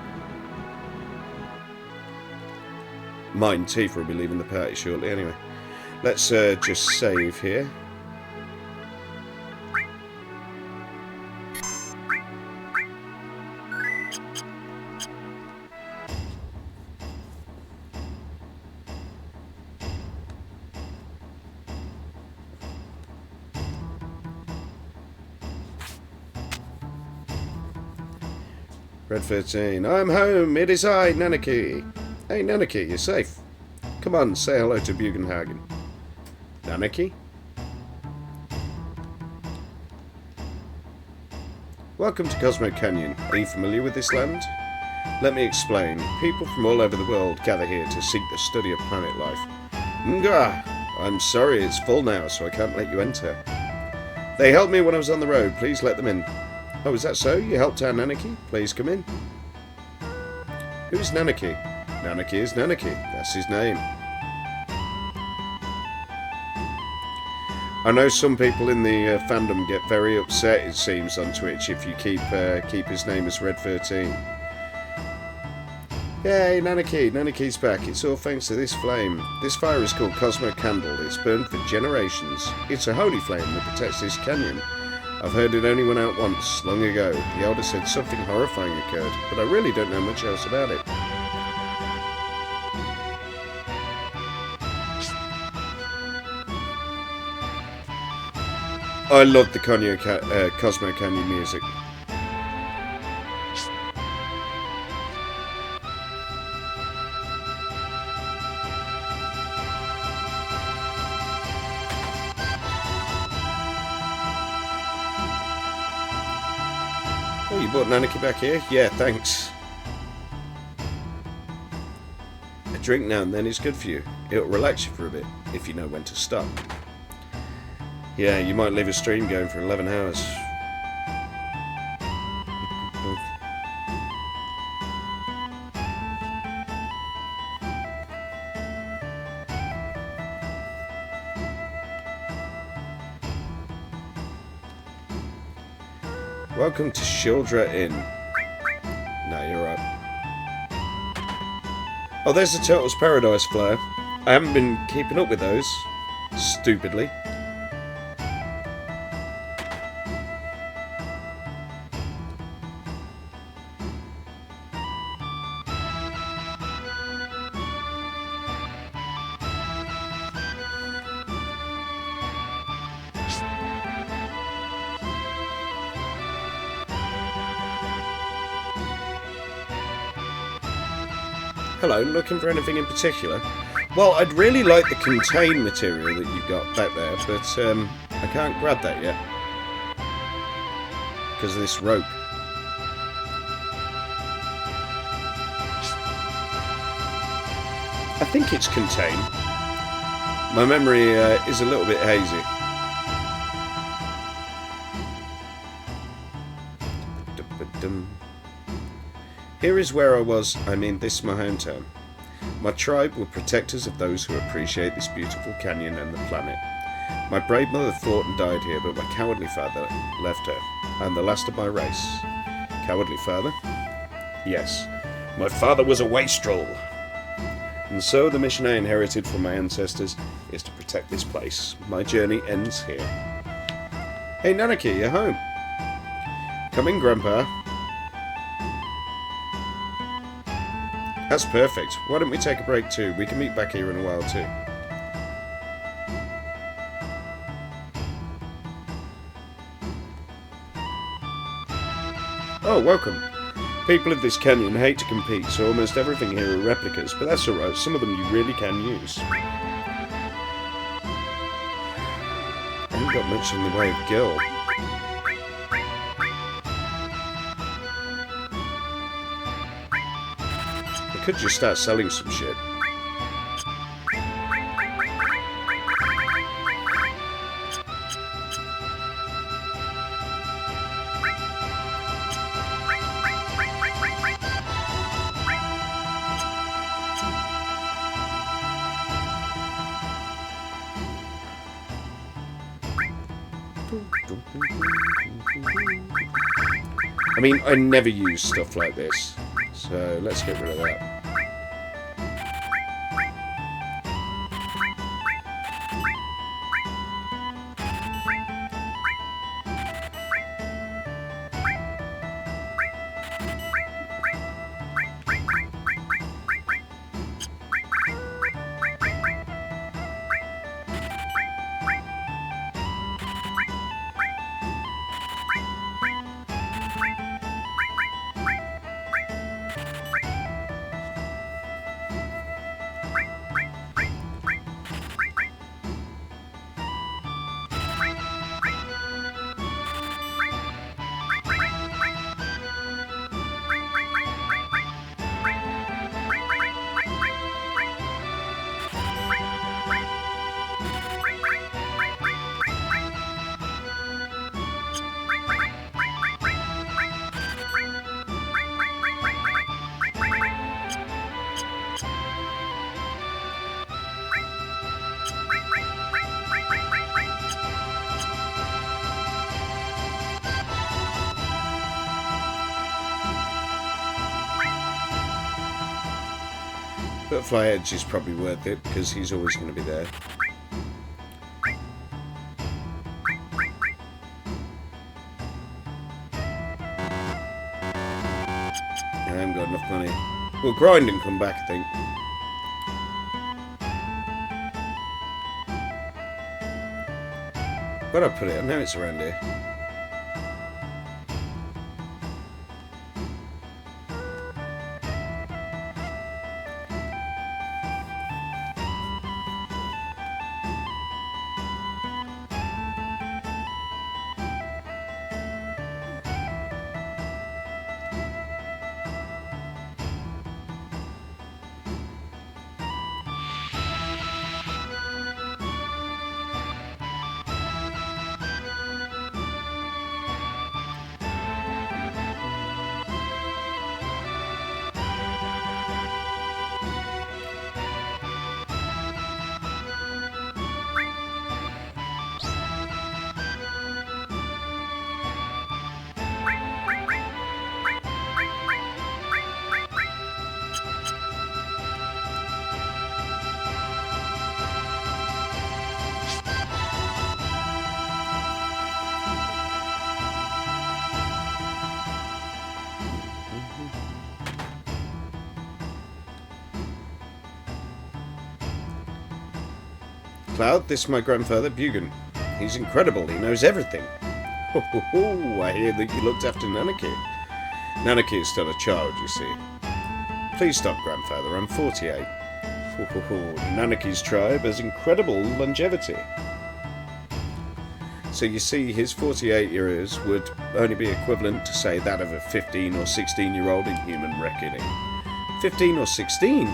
Speaker 1: Mine, Tifa will be leaving the party shortly anyway. Let's just save here. Red 13. I'm home. It is I, Nanaki. Hey, Nanaki, you're safe. Come on, say hello to Bugenhagen. Nanaki? Welcome to Cosmo Canyon. Are you familiar with this land? Let me explain. People from all over the world gather here to seek the study of planet life. Nga! I'm sorry, it's full now, so I can't let you enter. They helped me when I was on the road. Please let them in. Oh, is that so? You helped our Nanaki? Please come in. Who is Nanaki? Nanaki is Nanaki. That's his name. I know some people in the fandom get very upset, it seems, on Twitch if you keep his name as Red 13. Yay, Nanaki! Nanaki's back. It's all thanks to this flame. This fire is called Cosmo Candle. It's burned for generations. It's a holy flame that protects this canyon. I've heard it only went out once, long ago. The Elder said something horrifying occurred, but I really don't know much else about it. I love the Cosmo Canyon music. Oh, you brought Nanaki back here? Yeah, thanks. A drink now and then is good for you. It'll relax you for a bit, if you know when to stop. Yeah, you might leave a stream going for 11 hours. Welcome to Shildra Inn. No, you're right. Oh, there's the Turtles Paradise flare. I haven't been keeping up with those. Stupidly. Hello, looking for anything in particular? Well, I'd really like the contain material that you've got back there, but I can't grab that yet. Because of this rope. I think it's contain. My memory is a little bit hazy. Here is where I was, this is my hometown. My tribe were protectors of those who appreciate this beautiful canyon and the planet. My brave mother fought and died here, but my cowardly father left her. I'm the last of my race. Cowardly father? Yes. My father was a wastrel. And so the mission I inherited from my ancestors is to protect this place. My journey ends here. Hey Nanaki, you're home. Come in, Grandpa. That's perfect. Why don't we take a break too? We can meet back here in a while too. Oh, welcome. People of this canyon hate to compete, so almost everything here are replicas, but that's alright. Some of them you really can use. I haven't got much in the way of gil. I could just start selling some shit. I never use stuff like this, so let's get rid of that. Butterfly Edge is probably worth it because he's always going to be there. I haven't got enough money. We'll grind and come back, I think. Where'd I put it? I know it's around here. Cloud, this is my grandfather, Bugan. He's incredible, he knows everything. Ho ho ho, I hear that you looked after Nanaki. Nanaki is still a child, you see. Please stop, grandfather, I'm 48. Ho ho ho, Nanaki's tribe has incredible longevity. So you see, his 48 years would only be equivalent to, say, that of a 15 or 16-year-old in human reckoning. 15 or 16?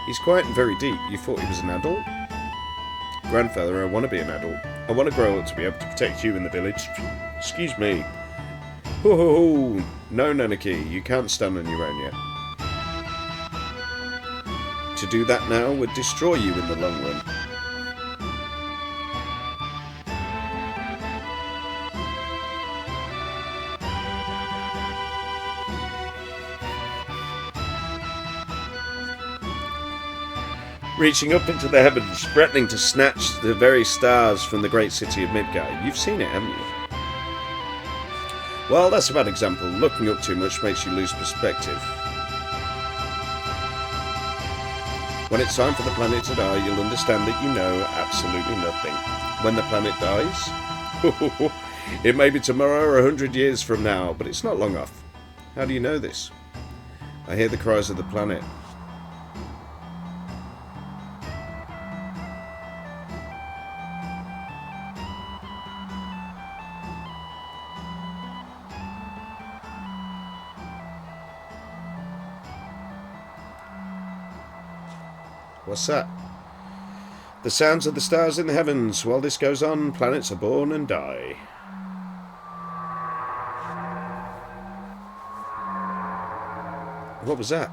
Speaker 1: He's quiet and very deep. You thought he was an adult? Grandfather, I want to be an adult. I want to grow up to be able to protect you in the village. Excuse me. Ho ho ho! No, Nanaki, you can't stand on your own yet. To do that now would destroy you in the long run. Reaching up into the heavens, threatening to snatch the very stars from the great city of Midgard. You've seen it, haven't you? Well, that's a bad example. Looking up too much makes you lose perspective. When it's time for the planet to die, you'll understand that you know absolutely nothing. When the planet dies? It may be tomorrow or 100 years from now, but it's not long off. How do you know this? I hear the cries of the planet. What's that? The sounds of the stars in the heavens. While this goes on, planets are born and die. What was that?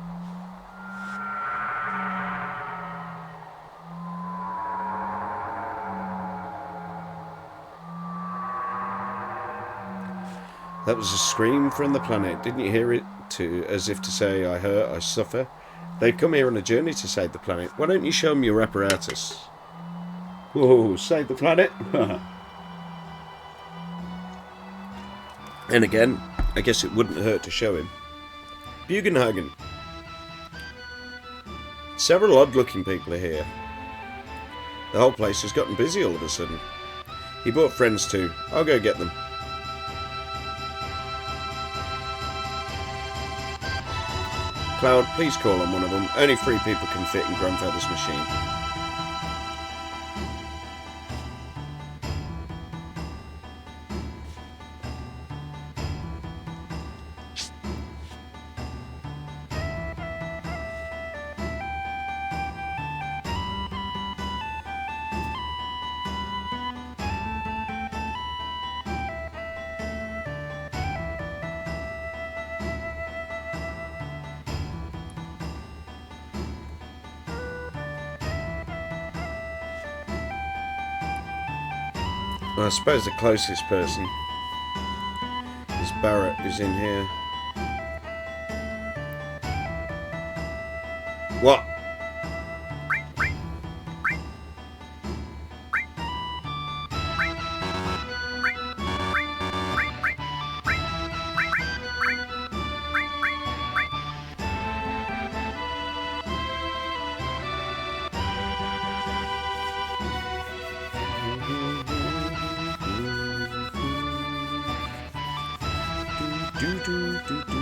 Speaker 1: That was a scream from the planet. Didn't you hear it? As if to say, I hurt, I suffer. They've come here on a journey to save the planet. Why don't you show them your apparatus? Whoa, save the planet? And again, I guess it wouldn't hurt to show him. Bugenhagen. Several odd-looking people are here. The whole place has gotten busy all of a sudden. He brought friends too. I'll go get them. Cloud, please call on one of them. Only 3 people can fit in Grandfather's machine. Well, I suppose the closest person is Barrett, who's in here. What? Do, do, do, do.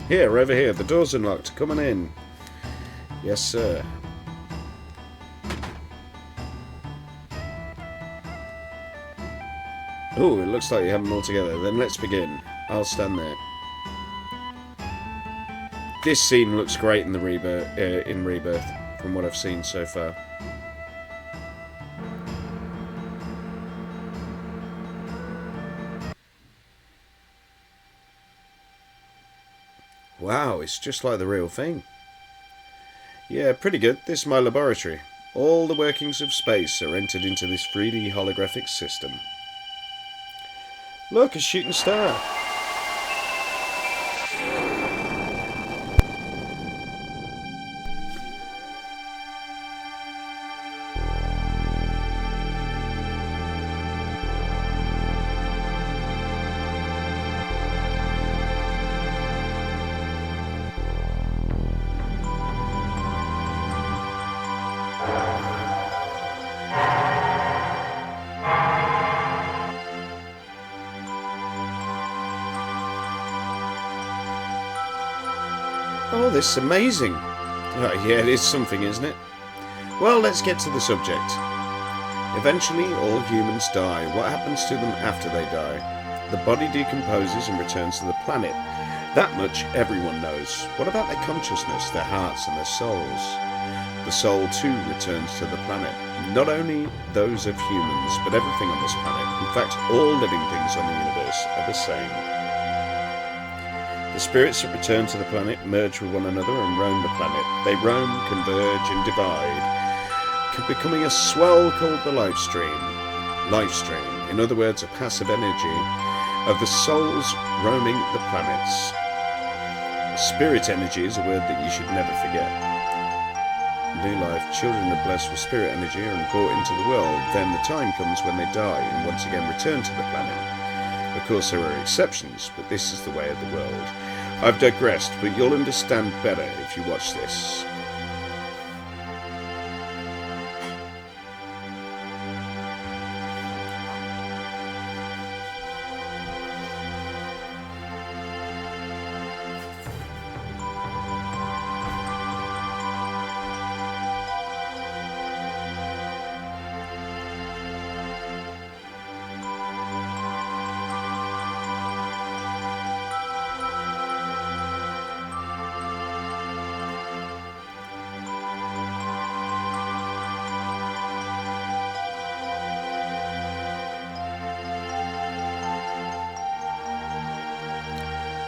Speaker 1: Here, over here. The door's unlocked. Come on in. Yes, sir. Oh, it looks like you have them all together. Then let's begin. I'll stand there. This scene looks great in the Rebirth, from what I've seen so far. Wow, it's just like the real thing. Yeah, pretty good. This is my laboratory. All the workings of space are entered into this 3D holographic system. Look, a shooting star. Oh, this is amazing. Oh, yeah, it is something, isn't it? Well, let's get to the subject. Eventually, all humans die. What happens to them after they die? The body decomposes and returns to the planet. That much everyone knows. What about their consciousness, their hearts and their souls? The soul, too, returns to the planet. Not only those of humans, but everything on this planet. In fact, all living things on the universe are the same. The spirits that return to the planet merge with one another and roam the planet. They roam, converge and divide, becoming a swell called the life stream. Life stream, in other words, a passive energy of the souls roaming the planets. Spirit energy is a word that you should never forget. New life, children are blessed with spirit energy and brought into the world. Then the time comes when they die and once again return to the planet. Of course, there are exceptions, but this is the way of the world. I've digressed, but you'll understand better if you watch this.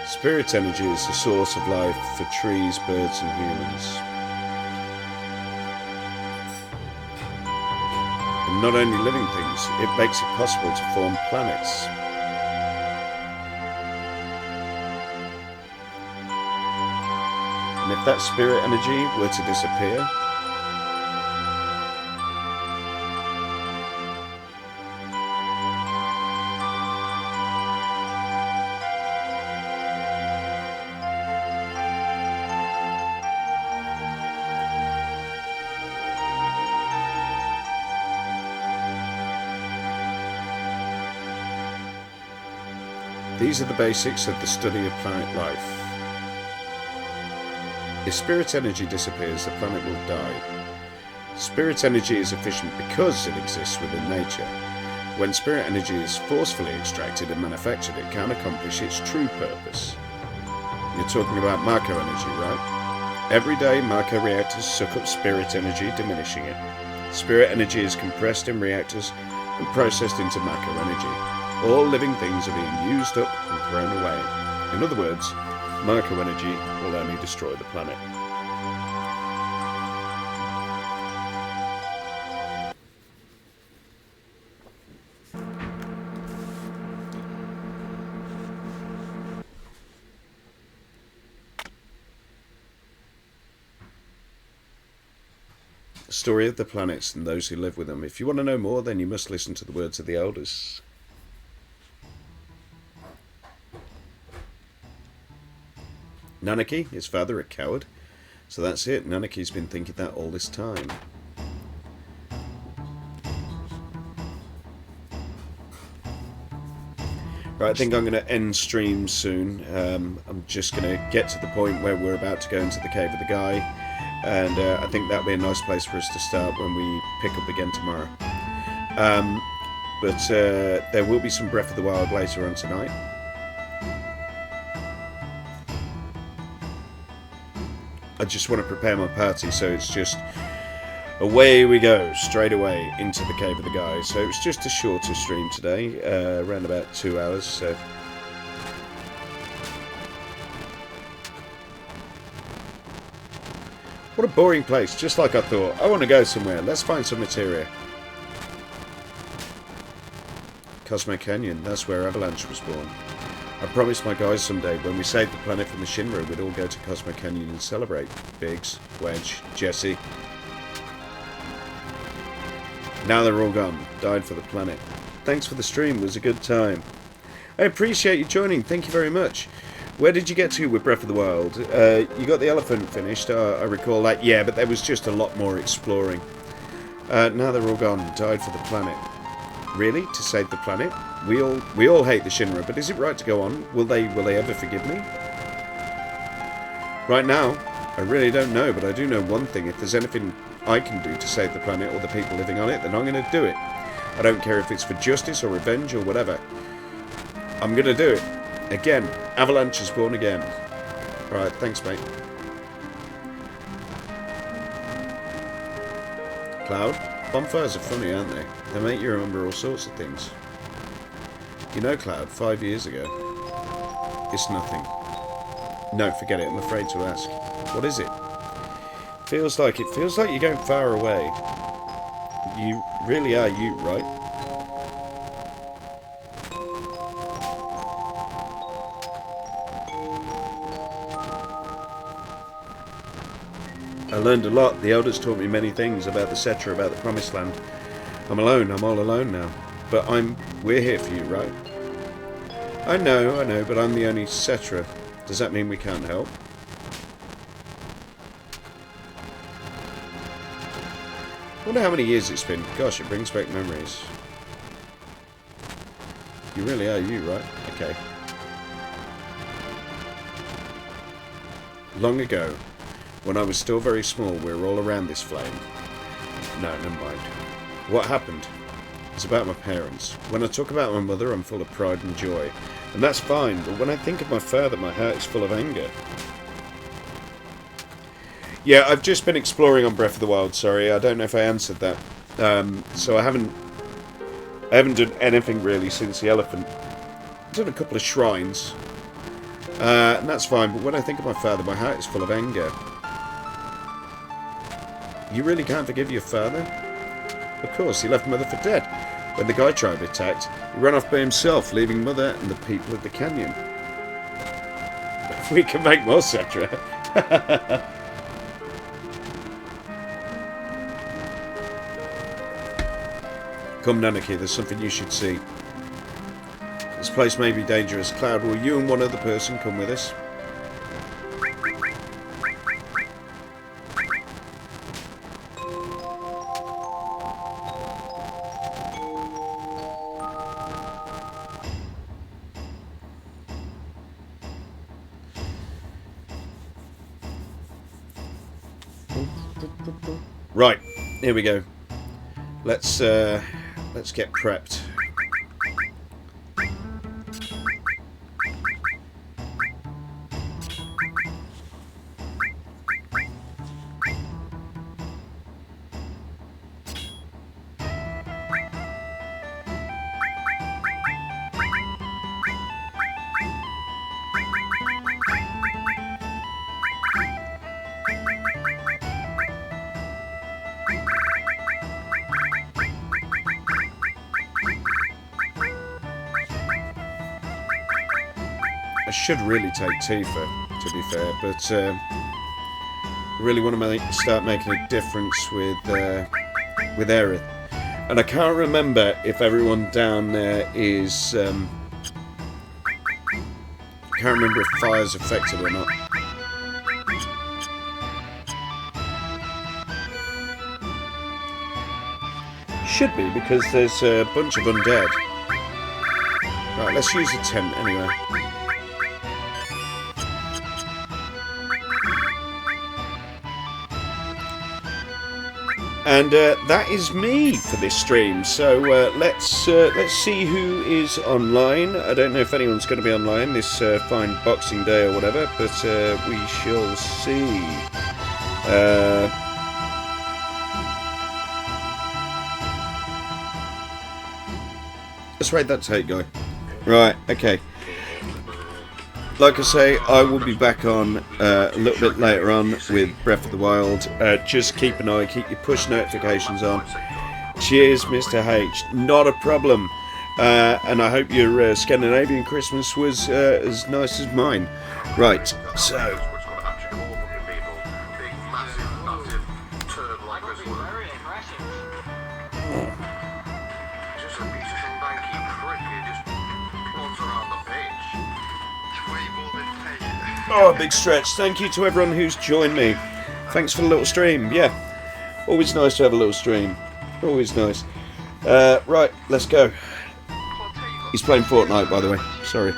Speaker 1: Spirit energy is the source of life for trees, birds and humans. And not only living things, it makes it possible to form planets. And if that spirit energy were to disappear, these are the basics of the study of planet life. If spirit energy disappears, the planet will die. Spirit energy is efficient because it exists within nature. When spirit energy is forcefully extracted and manufactured, it can accomplish its true purpose. You're talking about Marco energy, right? Every day, Marco reactors suck up spirit energy, diminishing it. Spirit energy is compressed in reactors and processed into Marco energy. All living things are being used up and thrown away. In other words, Marco energy will only destroy the planet. The story of the planets and those who live with them. If you want to know more, then you must listen to the words of the elders. Nanaki, his father, a coward. So that's it. Nanaki's been thinking that all this time. Right, I think I'm going to end stream soon. I'm just going to get to the point where we're about to go into the Cave of the Guy. And I think that'll be a nice place for us to start when we pick up again tomorrow. But there will be some Breath of the Wild later on tonight. I just want to prepare my party, so it's just away we go, straight away into the Cave of the Guy. So it was just a shorter stream today, around about 2 hours. So what a boring place, just like I thought. I want to go somewhere. Let's find some materia. Cosmo Canyon, that's where Avalanche was born. I promised my guys someday, when we saved the planet from the Shinra, we'd all go to Cosmo Canyon and celebrate. Biggs, Wedge, Jesse. Now they're all gone. Died for the planet. Thanks for the stream, it was a good time. I appreciate you joining, thank you very much. Where did you get to with Breath of the Wild? You got the elephant finished, I recall that. Yeah, but there was just a lot more exploring. Now they're all gone. Died for the planet. Really? To save the planet? We all hate the Shinra, but is it right to go on? Will they ever forgive me? Right now, I really don't know, but I do know one thing. If there's anything I can do to save the planet or the people living on it, then I'm going to do it. I don't care if it's for justice or revenge or whatever. I'm going to do it. Again, Avalanche is born again. Right, thanks, mate. Cloud? Bonfires are funny, aren't they? They make you remember all sorts of things. You know, Cloud, 5 years ago. It's nothing. No, forget it. I'm afraid to ask. What is it? Feels like you're going far away. You really are you, right? I learned a lot. The elders taught me many things about the Cetra, about the Promised Land. I'm alone. I'm all alone now. But we're here for you, right? I know, but I'm the only Cetra. Does that mean we can't help? I wonder how many years it's been. Gosh, it brings back memories. You really are you, right? Okay. Long ago, when I was still very small, we were all around this flame. No, never mind. What happened? It's about my parents. When I talk about my mother, I'm full of pride and joy. And that's fine, but when I think of my father, my heart is full of anger. Yeah, I've just been exploring on Breath of the Wild, sorry. I don't know if I answered that. So I haven't done anything really since the elephant. I've done a couple of shrines. And that's fine, but when I think of my father, my heart is full of anger. You really can't forgive your father? Of course, he left Mother for dead. When the Guy tribe attacked, he ran off by himself, leaving Mother and the people of the canyon. We can make more Cetra. Come, Nanaki, there's something you should see. This place may be dangerous. Cloud, will you and one other person come with us? Right, here we go. Let's get prepped. I should really take Tifa, to be fair, but really want to start making a difference with Aerith. And I can't remember if everyone down there is... I can't remember if fire's affected or not. Should be, because there's a bunch of undead. Right, let's use the tent anyway. And that is me for this stream. So let's see who is online. I don't know if anyone's going to be online this fine Boxing Day or whatever, but we shall see. Let's raid that tape guy. Right, okay. Like I say, I will be back on a little bit later on with Breath of the Wild. Just keep an eye, keep your push notifications on. Cheers, Mr. H. Not a problem. And I hope your Scandinavian Christmas was as nice as mine. Right, so... Oh, big stretch. Thank you to everyone who's joined me. Thanks for the little stream. Yeah, always nice to have a little stream. Always nice. Right, let's go. He's playing Fortnite, by the way. Sorry.